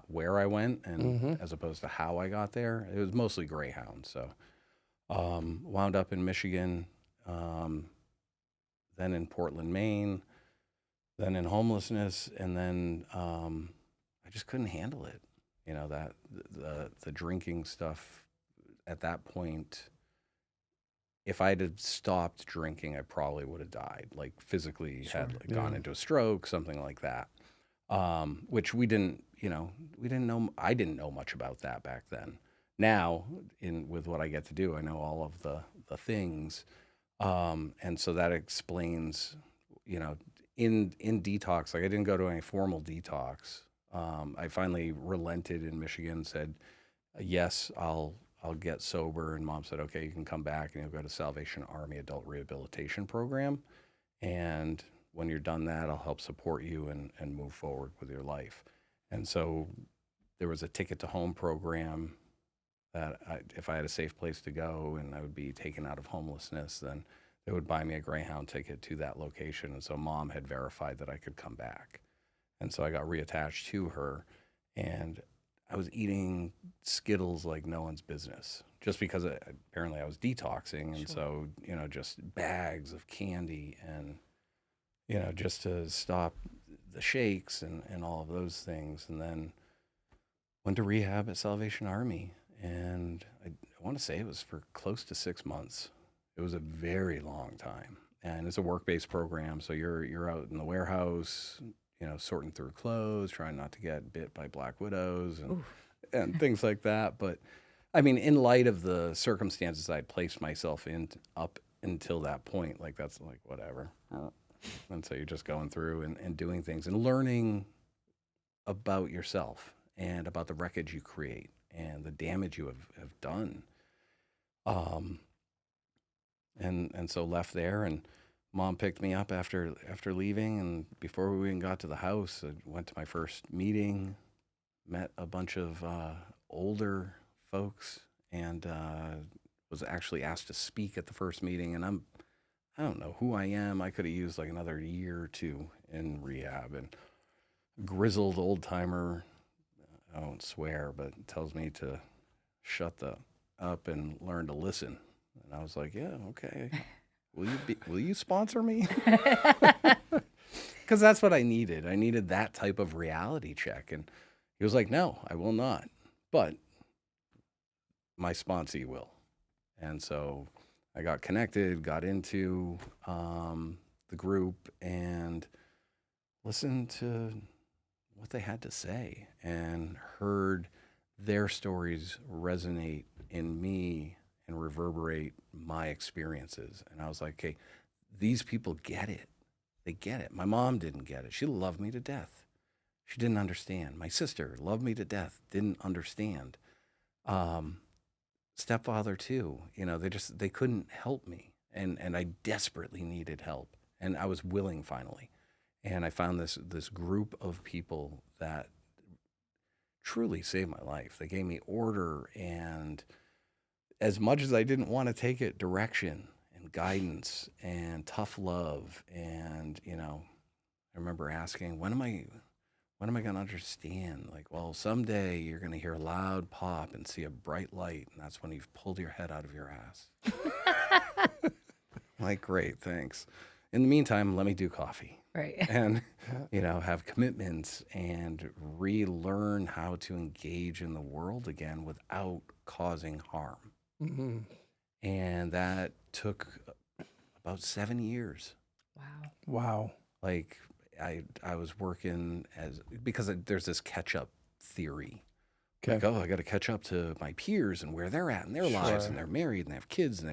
Speaker 3: where I went and as opposed to how I got there. It was mostly Greyhound. So wound up in Michigan, then in Portland, Maine, then in homelessness. And then I just couldn't handle it. That the drinking stuff at that point, if I had stopped drinking, I probably would have died, like physically gone into a stroke, something like that. Which we didn't know. I didn't know much about that back then. Now, with what I get to do, I know all of the things. And so that explains, in detox, like I didn't go to any formal detox. I finally relented in Michigan, said, yes, I'll get sober. And Mom said, okay, you can come back and you'll go to Salvation Army Adult Rehabilitation Program. And when you're done that, I'll help support you and move forward with your life. And so there was a ticket to home program that if I had a safe place to go and I would be taken out of homelessness, then they would buy me a Greyhound ticket to that location. And so Mom had verified that I could come back. And so I got reattached to her. And I was eating Skittles like no one's business, just because apparently I was detoxing, and so just bags of candy, and just to stop the shakes and all of those things. And then went to rehab at Salvation Army, and I want to say it was for close to 6 months. It was a very long time, and it's a work-based program, so you're out in the warehouse, sorting through clothes, trying not to get bit by black widows and things like that. But I mean, in light of the circumstances I'd placed myself in up until that point, like that's like whatever. And so you're just going through and doing things and learning about yourself and about the wreckage you create and the damage you have done. And so left there, and Mom picked me up after leaving, and before we even got to the house, I went to my first meeting, met a bunch of older folks, and was actually asked to speak at the first meeting. And I don't know who I am. I could have used like another year or two in rehab, and grizzled old timer, I won't swear, but tells me to shut up and learn to listen. And I was like, yeah, okay. Will you sponsor me? Because that's what I needed. I needed that type of reality check. And he was like, no, I will not. But my sponsee will. And so I got connected, got into the group, and listened to what they had to say and heard their stories resonate in me and reverberate my experiences. And I was like, okay, these people get it. They get it. My mom didn't get it. She loved me to death. She didn't understand. My sister loved me to death, didn't understand. Stepfather too, they couldn't help me. And I desperately needed help. And I was willing finally. And I found this group of people that truly saved my life. They gave me order, and as much as I didn't want to take it, direction and guidance and tough love. And, I remember asking, when am I going to understand? Like, well, someday you're going to hear a loud pop and see a bright light, and that's when you've pulled your head out of your ass. Like, great, thanks. In the meantime, let me do coffee.
Speaker 1: Right.
Speaker 3: And, have commitments and relearn how to engage in the world again without causing harm.
Speaker 2: Mm-hmm.
Speaker 3: And that took about 7 years.
Speaker 2: Wow.
Speaker 3: Like I was working because there's this catch-up theory.
Speaker 2: Okay.
Speaker 3: Like, I got to catch up to my peers and where they're at in their lives, and they're married and they have kids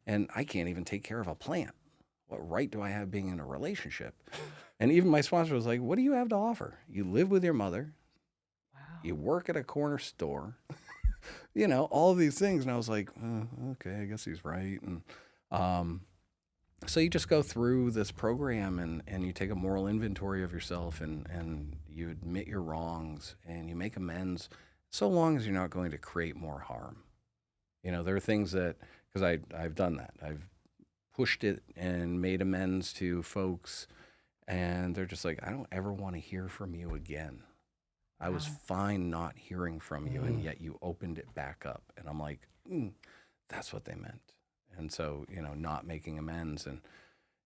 Speaker 3: and I can't even take care of a plant. What right do I have being in a relationship? And even my sponsor was like, what do you have to offer? You live with your mother.
Speaker 1: Wow.
Speaker 3: You work at a corner store. All of these things. And I was like, okay, I guess he's right. And so you just go through this program and you take a moral inventory of yourself and you admit your wrongs and you make amends, so long as you're not going to create more harm. There are things that, because I've done that. I've pushed it and made amends to folks, and they're just like, I don't ever want to hear from you again. I was fine not hearing from you, and yet you opened it back up. And I'm like, that's what they meant. And so, not making amends.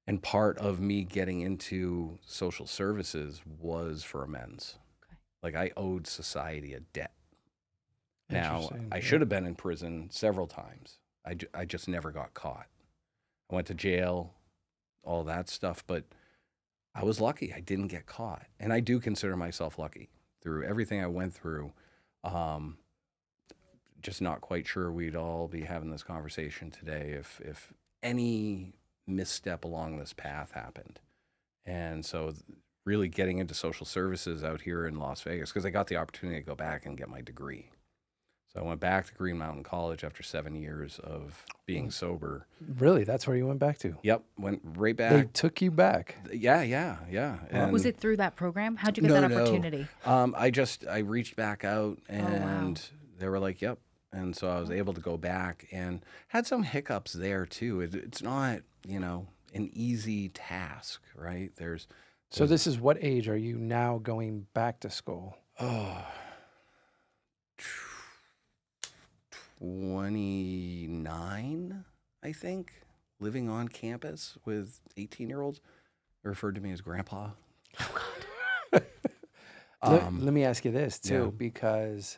Speaker 3: And part of me getting into social services was for amends. Okay. Like, I owed society a debt. Now, I should have been in prison several times. I just never got caught. I went to jail, all that stuff, but I was lucky. I didn't get caught. And I do consider myself lucky through everything I went through. Just not quite sure we'd all be having this conversation today if any misstep along this path happened. And so really getting into social services out here in Las Vegas, because I got the opportunity to go back and get my degree. So I went back to Green Mountain College after 7 years of being sober.
Speaker 2: Really? That's where you went back to?
Speaker 3: Yep, went right back.
Speaker 2: They took you back?
Speaker 3: Yeah. And
Speaker 1: was it through that program? How'd you get that opportunity?
Speaker 3: I reached back out, and they were like, yep. And so I was able to go back and had some hiccups there too. It's not, an easy task, right?
Speaker 2: So this is what age are you now going back to school?
Speaker 3: Oh, 29, I think, living on campus with 18-year-olds. They referred to me as grandpa.
Speaker 2: Let me ask you this too,
Speaker 3: yeah.
Speaker 2: because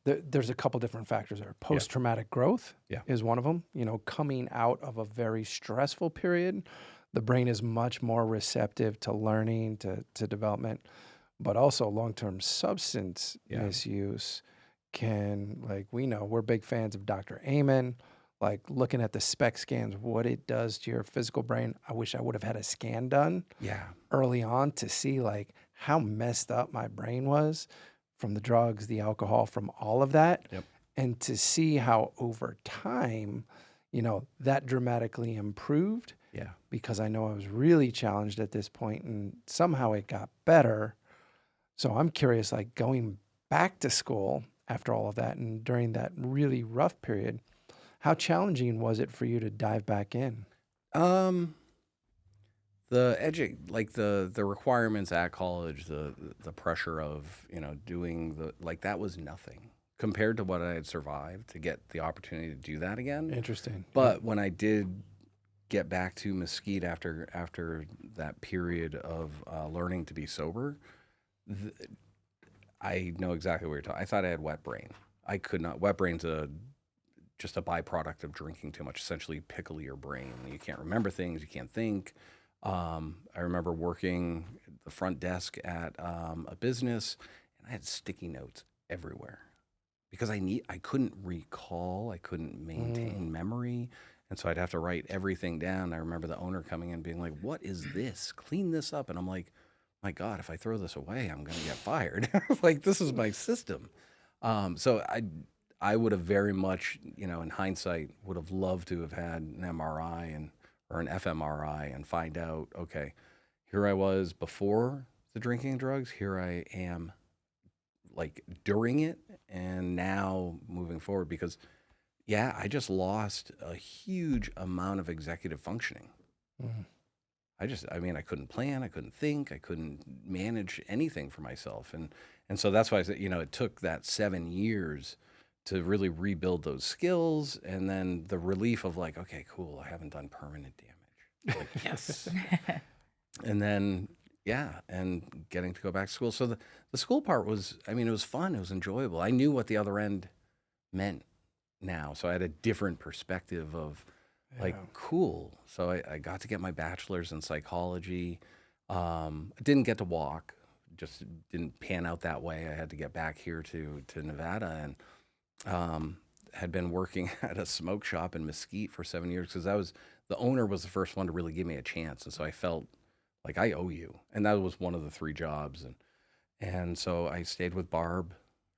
Speaker 2: there's a couple different factors there. Post-traumatic growth
Speaker 3: Yeah.
Speaker 2: is one of them. You know, coming out of a very stressful period, the brain is much more receptive to learning, to development, but also long-term substance misuse can, like, we know, we're big fans of Dr. Amen, like looking at the SPECT scans, what it does to your physical brain. I wish I would have had a scan done early on to see like how messed up my brain was from the drugs, the alcohol, from all of that.
Speaker 3: Yep.
Speaker 2: And to see how over time, you know, that dramatically improved.
Speaker 3: Yeah.
Speaker 2: Because I know I was really challenged at this point and somehow it got better. So I'm curious, like going back to school after all of that and during that really rough period, how challenging was it for you to dive back in?
Speaker 3: The requirements at college, the pressure of, you know, doing that was nothing compared to what I had survived to get the opportunity to do that again.
Speaker 2: Interesting.
Speaker 3: But when I did get back to Mesquite after that period of learning to be sober, I know exactly what you're talking. I thought I had wet brain. I could not. Wet brain's just a byproduct of drinking too much. Essentially, pickle your brain. You can't remember things. You can't think. I remember working the front desk at a business, and I had sticky notes everywhere because I couldn't recall. I couldn't maintain memory. And so I'd have to write everything down. I remember the owner coming in being like, "What is this? Clean this up." And I'm like, "My God, if I throw this away, I'm going to get fired." Like, this is my system. So I would have very much, you know, in hindsight, would have loved to have had an MRI or an fMRI and find out, okay, here I was before the drinking and drugs, here I am like during it, and now moving forward, because I just lost a huge amount of executive functioning. I couldn't plan, I couldn't think, I couldn't manage anything for myself. And so that's why I said, you know, it took that 7 years to really rebuild those skills. And then the relief of like, okay, cool, I haven't done permanent damage. Like, yes. And then, and getting to go back to school. So the school part was, I mean, it was fun. It was enjoyable. I knew what the other end meant now. So I had a different perspective of like, cool. So I got to get my bachelor's in psychology. I didn't get to walk, just didn't pan out that way. I had to get back here to Nevada, and had been working at a smoke shop in Mesquite for 7 years because the owner was the first one to really give me a chance. And so I felt like I owe you. And that was one of the 3 jobs. And so I stayed with Barb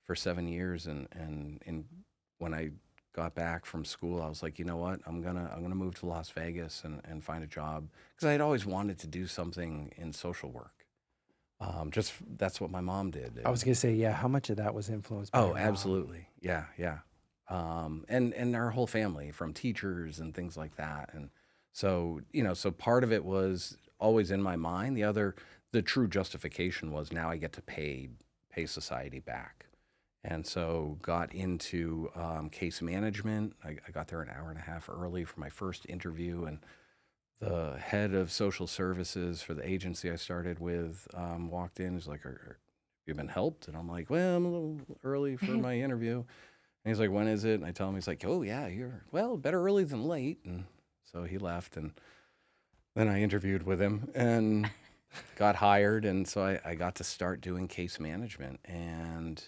Speaker 3: for 7 years. And when I got back from school, I was like, you know what, I'm gonna move to Las Vegas and find a job, because I had always wanted to do something in social work. Just that's what my mom did.
Speaker 2: I was gonna say, how much of that was influenced by your mom?
Speaker 3: Absolutely. Yeah. And our whole family, from teachers and things like that. And so, you know, so part of it was always in my mind. The true justification was, now I get to pay society back. And so got into case management. I got there an hour and a half early for my first interview, and the head of social services for the agency I started with walked in. He's like, "Have you been helped?" And I'm like, "Well, I'm a little early for my interview." And he's like, "When is it?" And I tell him, he's like, "Oh yeah, better early than late." And so he left, and then I interviewed with him and got hired. And so I got to start doing case management, and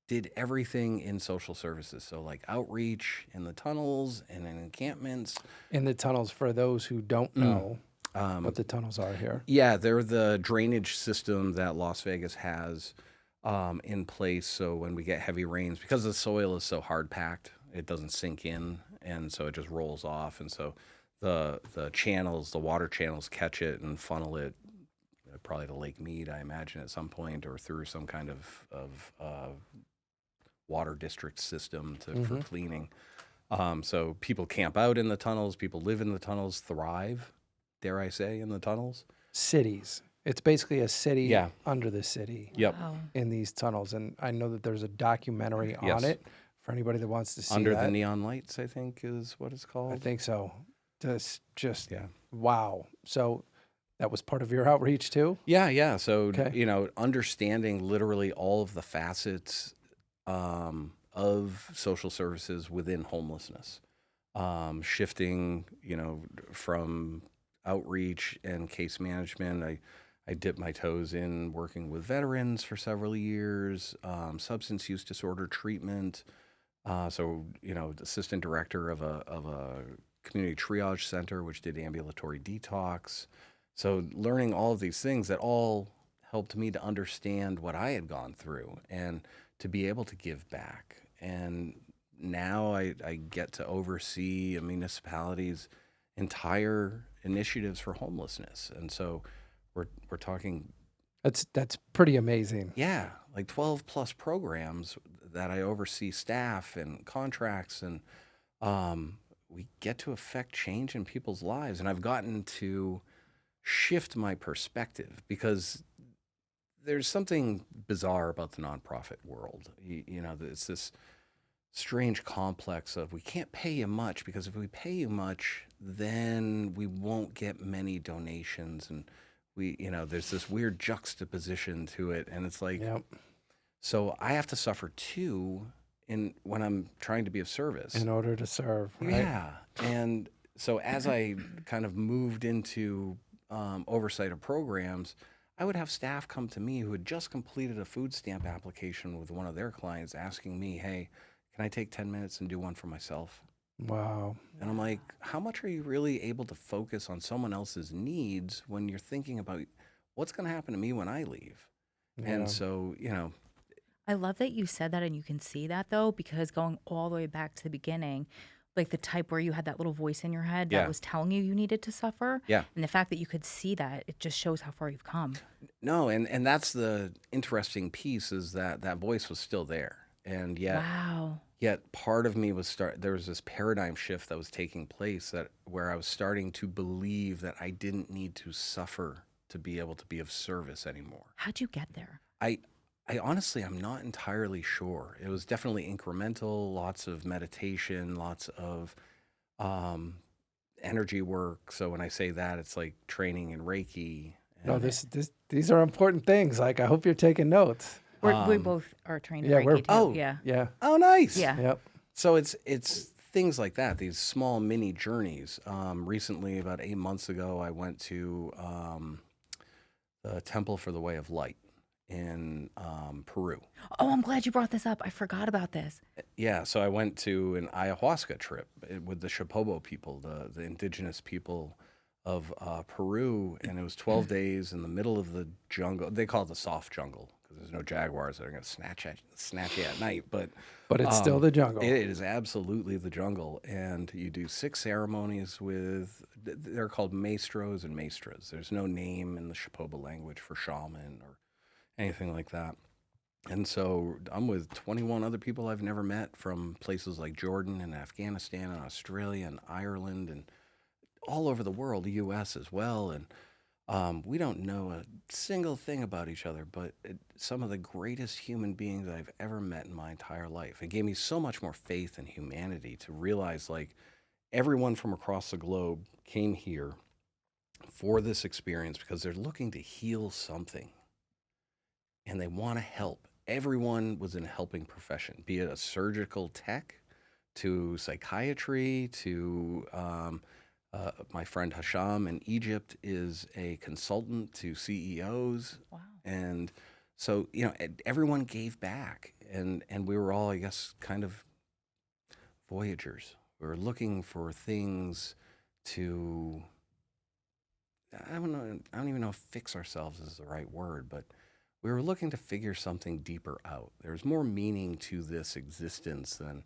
Speaker 3: did everything in social services. So like outreach in the tunnels and in encampments.
Speaker 2: In the tunnels, for those who don't know what the tunnels are here.
Speaker 3: Yeah, they're the drainage system that Las Vegas has in place. So when we get heavy rains, because the soil is so hard packed, it doesn't sink in, and so it just rolls off. And so the channels, the water channels, catch it and funnel it probably to Lake Mead, I imagine, at some point, or through some kind of water district system for cleaning. So people camp out in the tunnels, people live in the tunnels, thrive, dare I say, in the tunnels.
Speaker 2: Cities It's basically a city
Speaker 3: Yeah.
Speaker 2: under the city
Speaker 3: Yep.
Speaker 1: Wow.
Speaker 2: in these tunnels. And I know that there's a documentary on
Speaker 3: Yes.
Speaker 2: it for anybody that wants to see
Speaker 3: Under the
Speaker 2: that.
Speaker 3: Neon Lights, I think is what it's called.
Speaker 2: I think so. Just
Speaker 3: Yeah.
Speaker 2: wow. So that was part of your outreach too?
Speaker 3: Yeah. So,
Speaker 2: Okay.
Speaker 3: understanding literally all of the facets of social services within homelessness, shifting, from outreach and case management. I dipped my toes in working with veterans for several years, substance use disorder treatment. So, assistant director of a community triage center, which did ambulatory detox. So learning all of these things that all helped me to understand what I had gone through and to be able to give back. And now I get to oversee a municipality's entire initiatives for homelessness. And so we're talking,
Speaker 2: That's pretty amazing.
Speaker 3: yeah, like 12 plus programs that I oversee staff and contracts, and we get to affect change in people's lives. And I've gotten to shift my perspective because there's something bizarre about the nonprofit world. It's this strange complex of we can't pay you much because if we pay you much, then we won't get many donations. And there's this weird juxtaposition to it. And it's like,
Speaker 2: Yep.
Speaker 3: so I have to suffer too when I'm trying to be of service.
Speaker 2: In order to serve, right?
Speaker 3: Yeah. And so as I kind of moved into oversight of programs, I would have staff come to me who had just completed a food stamp application with one of their clients asking me, hey, can I take 10 minutes and do one for myself?
Speaker 2: Wow.
Speaker 3: And I'm like, how much are you really able to focus on someone else's needs when you're thinking about what's going to happen to me when I leave?
Speaker 2: Yeah.
Speaker 3: And so,
Speaker 1: I love that you said that and you can see that though, because going all the way back to the beginning, like the type where you had that little voice in your head that
Speaker 3: Yeah.
Speaker 1: was telling you needed to suffer.
Speaker 3: Yeah.
Speaker 1: And the fact that you could see that, it just shows how far you've come.
Speaker 3: No, and that's the interesting piece is that voice was still there. And
Speaker 1: Wow.
Speaker 3: yet part of me there was this paradigm shift that was taking place where I was starting to believe that I didn't need to suffer to be able to be of service anymore.
Speaker 1: How'd you get there?
Speaker 3: I honestly, I'm not entirely sure. It was definitely incremental, lots of meditation, lots of energy work. So when I say that, it's like training in Reiki.
Speaker 2: No, these are important things. Like, I hope you're taking notes.
Speaker 1: We both are trained in
Speaker 2: yeah,
Speaker 1: Reiki too.
Speaker 2: yeah.
Speaker 1: Yeah.
Speaker 2: Yeah.
Speaker 3: Oh, nice.
Speaker 1: Yeah.
Speaker 2: Yep.
Speaker 3: So it's things like that, these small mini journeys. Recently, about 8 months ago, I went to the Temple for the Way of Light in Peru.
Speaker 1: Oh, I'm glad you brought this up. I forgot about this.
Speaker 3: Yeah, so I went to an ayahuasca trip with the Shipobo people, the indigenous people of Peru, and it was 12 days in the middle of the jungle. They call it the soft jungle because there's no jaguars that are going to snatch you at night. But
Speaker 2: It's still the jungle.
Speaker 3: It is absolutely the jungle, and you do 6 ceremonies they're called maestros and maestras. There's no name in the Shipoba language for shaman or anything like that. And so I'm with 21 other people I've never met from places like Jordan and Afghanistan and Australia and Ireland and all over the world, the U.S. as well. And we don't know a single thing about each other, but some of the greatest human beings I've ever met in my entire life. It gave me so much more faith in humanity to realize like everyone from across the globe came here for this experience because they're looking to heal something and they want to help. Everyone was in a helping profession, be it a surgical tech to psychiatry to my friend Hasham in Egypt is a consultant to CEOs.
Speaker 1: Wow.
Speaker 3: And so, everyone gave back and we were all, I guess, kind of voyagers. We were looking for things to, I don't even know if fix ourselves is the right word, but we were looking to figure something deeper out. There's more meaning to this existence than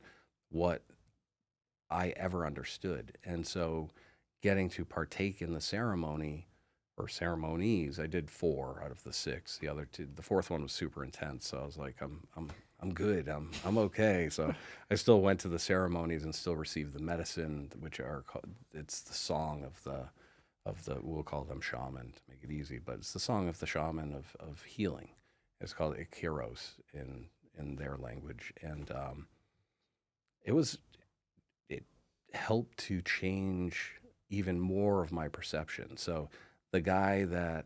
Speaker 3: what I ever understood. And so getting to partake in the ceremony or ceremonies, I did 4 out of the 6. The other 2, the 4th one was super intense. So I was like, I'm good. I'm okay. So I still went to the ceremonies and still received the medicine, which it's the song of we'll call them shaman to make it easy, but it's the song of the shaman of healing. It's called Ikiros in their language. And it helped to change even more of my perception. So the guy that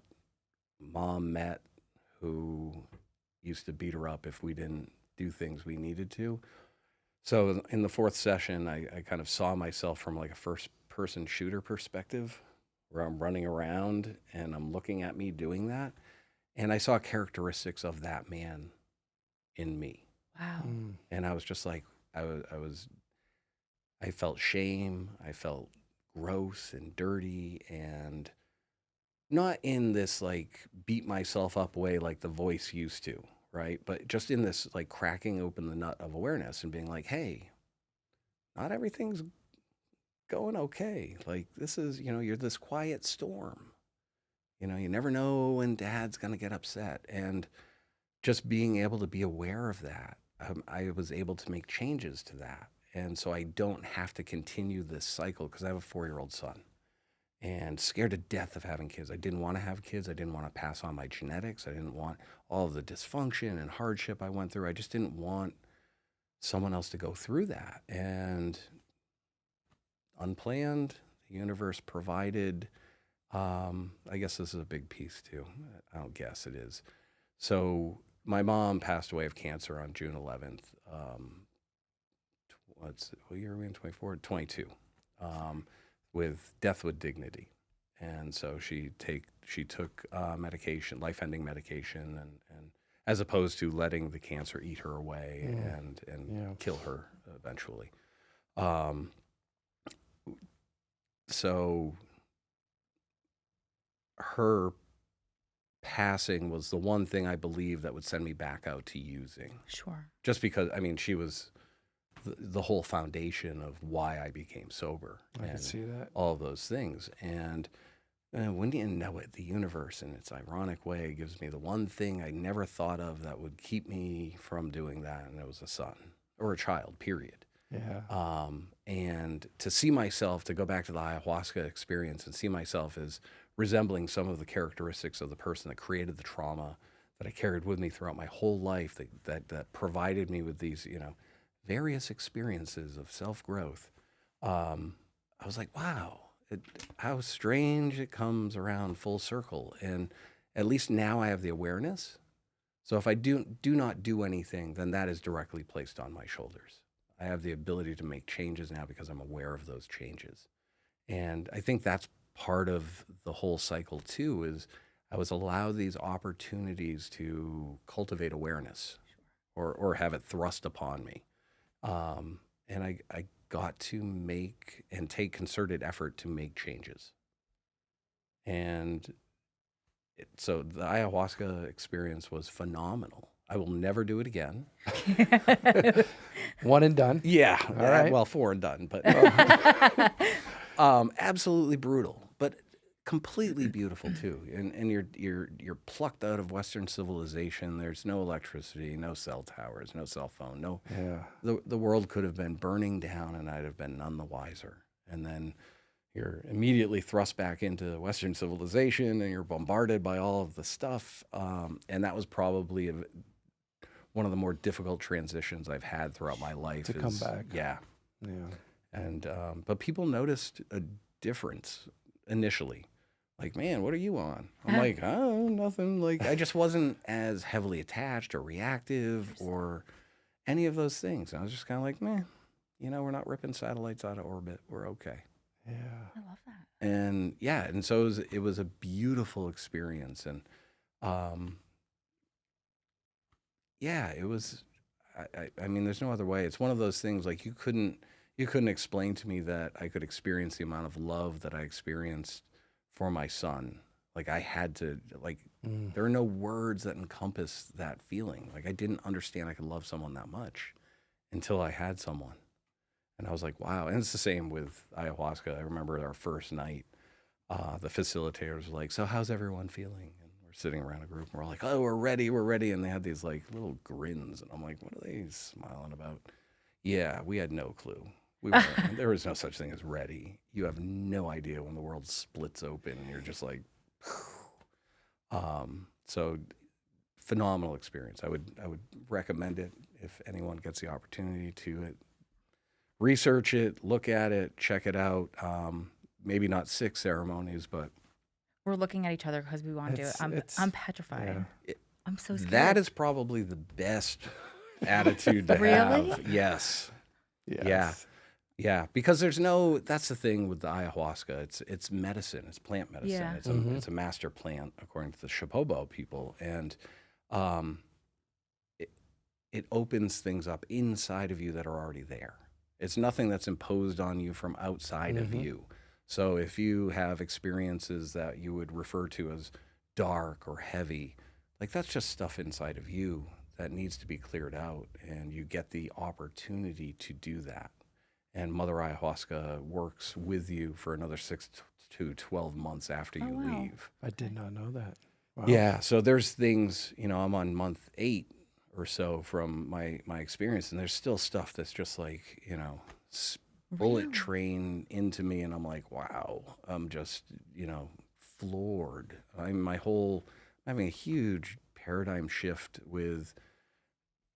Speaker 3: mom met who used to beat her up if we didn't do things we needed to. So in the fourth session, I kind of saw myself from like a first person shooter perspective where I'm running around and I'm looking at me doing that. And I saw characteristics of that man in me.
Speaker 1: Wow.
Speaker 3: And I was just like, I felt shame. I felt gross and dirty, and not in this like beat myself up way like the voice used to, right? But just in this like cracking open the nut of awareness and being like, hey, not everything's going okay. Like this is, you're this quiet storm. You never know when dad's going to get upset. And just being able to be aware of that, I was able to make changes to that. And so I don't have to continue this cycle because I have a 4-year-old son and scared to death of having kids. I didn't want to have kids. I didn't want to pass on my genetics. I didn't want all of the dysfunction and hardship I went through. I just didn't want someone else to go through that. And unplanned, the universe provided. I guess this is a big piece too. I don't guess it is. So my mom passed away of cancer on June 11th. What year are we in? 24? 22. With death with dignity. And so she took medication, life-ending medication, and as opposed to letting the cancer eat her away and kill her eventually. So her passing was the one thing I believe that would send me back out to using.
Speaker 1: Sure.
Speaker 3: Just because, she was the whole foundation of why I became sober.
Speaker 2: I can see that.
Speaker 3: All of those things. And when you know it, the universe in its ironic way gives me the one thing I never thought of that would keep me from doing that, and it was a son or a child, period.
Speaker 2: Yeah.
Speaker 3: And to see myself, to go back to the ayahuasca experience and see myself as resembling some of the characteristics of the person that created the trauma that I carried with me throughout my whole life, that provided me with these, various experiences of self-growth. I was like, wow, how strange it comes around full circle. And at least now I have the awareness. So if I do not do anything, then that is directly placed on my shoulders. I have the ability to make changes now because I'm aware of those changes. And I think that's part of the whole cycle too, is I was allowed these opportunities to cultivate awareness or have it thrust upon me. And I got to make and take concerted effort to make changes. And so the ayahuasca experience was phenomenal. I will never do it again.
Speaker 2: One and done.
Speaker 3: Yeah.
Speaker 2: All right.
Speaker 3: Well, 4 and done, but absolutely brutal, but completely beautiful too. And you're plucked out of Western civilization. There's no electricity, no cell towers, no cell phone, no.
Speaker 2: Yeah.
Speaker 3: The world could have been burning down, and I'd have been none the wiser. And then you're immediately thrust back into Western civilization, and you're bombarded by all of the stuff. And that was probably one of the more difficult transitions I've had throughout my life.
Speaker 2: To come back.
Speaker 3: Yeah.
Speaker 2: Yeah.
Speaker 3: And but people noticed a difference initially. Like, man, what are you on? I'm like, oh, nothing. Like, I just wasn't as heavily attached or reactive or any of those things. I was just kind of like, meh, we're not ripping satellites out of orbit. We're okay.
Speaker 2: Yeah.
Speaker 1: I love that.
Speaker 3: And yeah, and so it was a beautiful experience. And yeah, it was, I mean, there's no other way. It's one of those things like you couldn't explain to me that I could experience the amount of love that I experienced for my son. Like I had to, there are no words that encompass that feeling. Like I didn't understand I could love someone that much until I had someone. And I was like, wow. And it's the same with ayahuasca. I remember our first night, the facilitators were like, so how's everyone feeling? And we're sitting around a group and we're like, oh, we're ready. And they had these like little grins. And I'm like, what are they smiling about? Yeah, we had no clue. We were, there was no such thing as ready. You have no idea when the world splits open and you're just like, so phenomenal experience. I would recommend it if anyone gets the opportunity to research it, look at it, check it out. Maybe not 6 ceremonies, but
Speaker 1: We're looking at each other because we want to do it. I'm petrified.
Speaker 2: Yeah.
Speaker 1: I'm so scared.
Speaker 3: that is probably the best attitude to
Speaker 1: Really?
Speaker 3: have. Yes.
Speaker 2: Yes.
Speaker 3: Yeah, because that's the thing with the ayahuasca. It's medicine. It's plant medicine.
Speaker 1: Yeah.
Speaker 3: It's a master plant according to the Shipibo people, and it opens things up inside of you that are already there. It's nothing that's imposed on you from outside of you. So if you have experiences that you would refer to as dark or heavy, like that's just stuff inside of you that needs to be cleared out, and you get the opportunity to do that. And Mother Ayahuasca works with you for another 6 to 12 months after you leave.
Speaker 2: I did not know that. Wow.
Speaker 3: Yeah, so there's things, I'm on month 8 or so from my experience, and there's still stuff that's just like, bullet train into me, and I'm like, wow, I'm just, floored. I'm having a huge paradigm shift with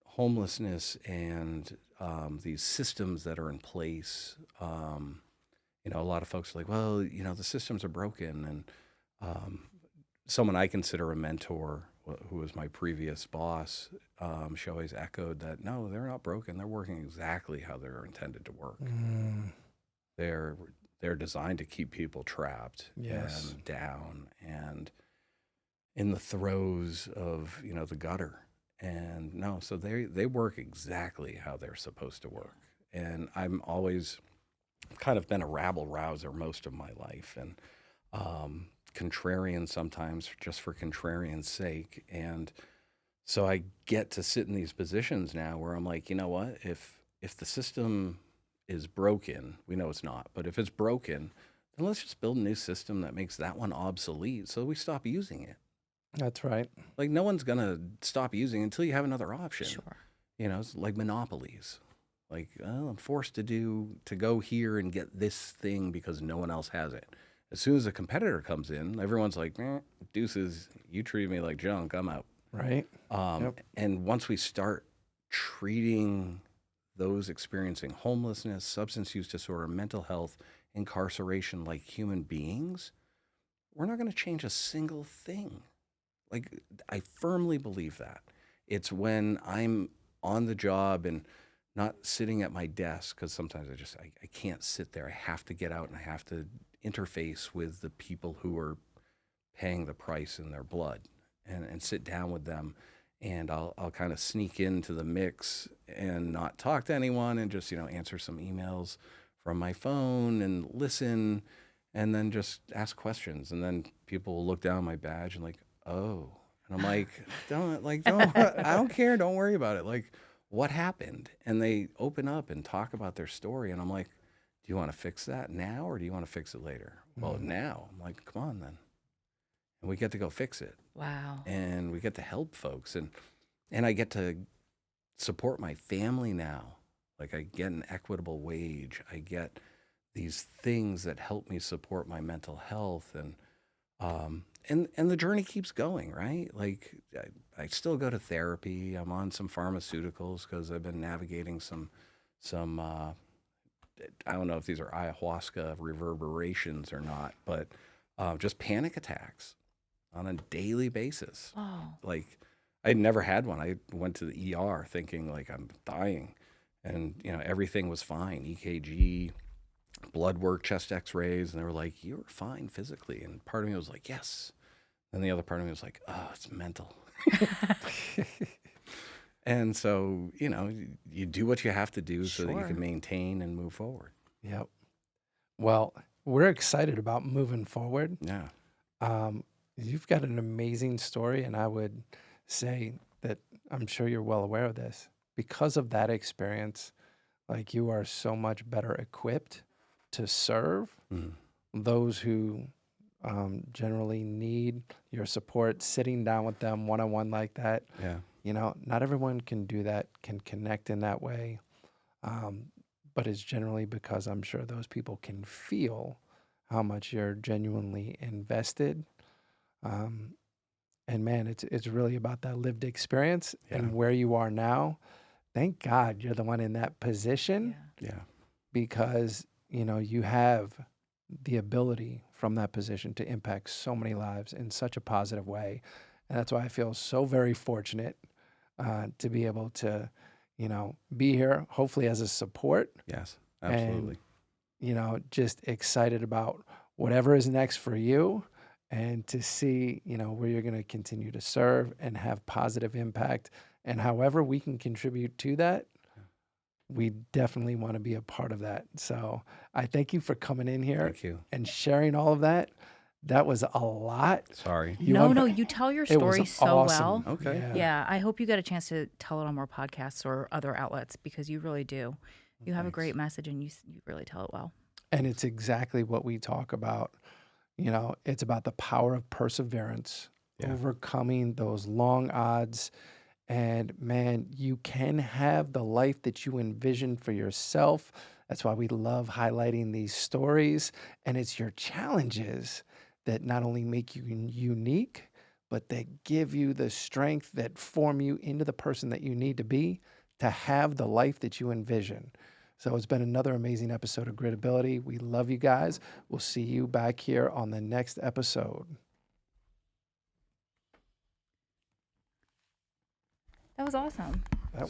Speaker 3: homelessness and these systems that are in place. A lot of folks are like, well, the systems are broken. And someone I consider a mentor, who was my previous boss, she always echoed that, no, they're not broken. They're working exactly how they're intended to work. They're designed to keep people trapped and down and in the throes of, the gutter. And no, so they work exactly how they're supposed to work. And I'm always kind of been a rabble rouser most of my life, and contrarian sometimes just for contrarian's sake. And so I get to sit in these positions now where I'm like, you know what? If the system is broken, we know it's not, but if it's broken, then let's just build a new system that makes that one obsolete so we stop using it.
Speaker 2: That's right.
Speaker 3: Like, no one's going to stop using it until you have another option.
Speaker 1: Sure.
Speaker 3: It's like monopolies. Like, oh, I'm forced to go here and get this thing because no one else has it. As soon as a competitor comes in, everyone's like, deuces, you treat me like junk, I'm out.
Speaker 2: Right.
Speaker 3: And once we start treating those experiencing homelessness, substance use disorder, mental health, incarceration like human beings, we're not going to change a single thing. Like, I firmly believe that. It's when I'm on the job and not sitting at my desk, because sometimes I can't sit there. I have to get out and I have to interface with the people who are paying the price in their blood and sit down with them. And I'll kind of sneak into the mix and not talk to anyone and just, answer some emails from my phone and listen and then just ask questions. And then people will look down my badge and like, oh, and I'm like, don't, I don't care. Don't worry about it. Like, what happened? And they open up and talk about their story. And I'm like, do you want to fix that now or do you want to fix it later? Well, now. I'm like, come on then. And we get to go fix it.
Speaker 1: Wow.
Speaker 3: And we get to help folks. And I get to support my family now. Like, I get an equitable wage. I get these things that help me support my mental health. And the journey keeps going, right? Like, I still go to therapy. I'm on some pharmaceuticals because I've been navigating some I don't know if these are ayahuasca reverberations or not, but just panic attacks on a daily basis.
Speaker 1: Oh.
Speaker 3: Like, I'd never had one. I went to the ER thinking like I'm dying, and everything was fine. EKG, blood work, chest X-rays, and they were like, "You're fine physically." And part of me was like, "Yes," and the other part of me was like, "Oh, it's mental." And so, you do what you have to do so that you can maintain and move forward.
Speaker 2: Yep. Well, we're excited about moving forward.
Speaker 3: Yeah.
Speaker 2: You've got an amazing story, and I would say that I'm sure you're well aware of this. Because of that experience, like, you are so much better equipped to serve those who generally need your support, sitting down with them one-on-one like that.
Speaker 3: Yeah.
Speaker 2: Not everyone can do that, can connect in that way. but it's generally because I'm sure those people can feel how much you're genuinely invested. And man, it's really about that lived experience and where you are now. Thank God you're the one in that position
Speaker 3: Yeah.
Speaker 2: because, you know, you have the ability from that position to impact so many lives in such a positive way. And that's why I feel so very fortunate to be able to, you know, be here, hopefully as a support.
Speaker 3: Yes, absolutely.
Speaker 2: And, you know, just excited about whatever is next for you and to see, you know, where you're going to continue to serve and have positive impact. And however we can contribute to that, we definitely want to be a part of that. So I thank you for coming in here
Speaker 3: Thank you.
Speaker 2: and sharing all of that. That was a lot.
Speaker 3: Sorry.
Speaker 1: No, you tell your
Speaker 2: It was
Speaker 1: story so
Speaker 2: awesome.
Speaker 1: well.
Speaker 3: Okay.
Speaker 1: Yeah, I hope you get a chance to tell it on more podcasts or other outlets because you really do. You have a great message and you really tell it well.
Speaker 2: And it's exactly what we talk about. You know, it's about the power of perseverance, overcoming those long odds. And man, you can have the life that you envision for yourself. That's why we love highlighting these stories. And it's your challenges that not only make you unique, but that give you the strength that form you into the person that you need to be to have the life that you envision. So it's been another amazing episode of Gritability. We love you guys. We'll see you back here on the next episode.
Speaker 1: That was awesome.
Speaker 3: Sorry.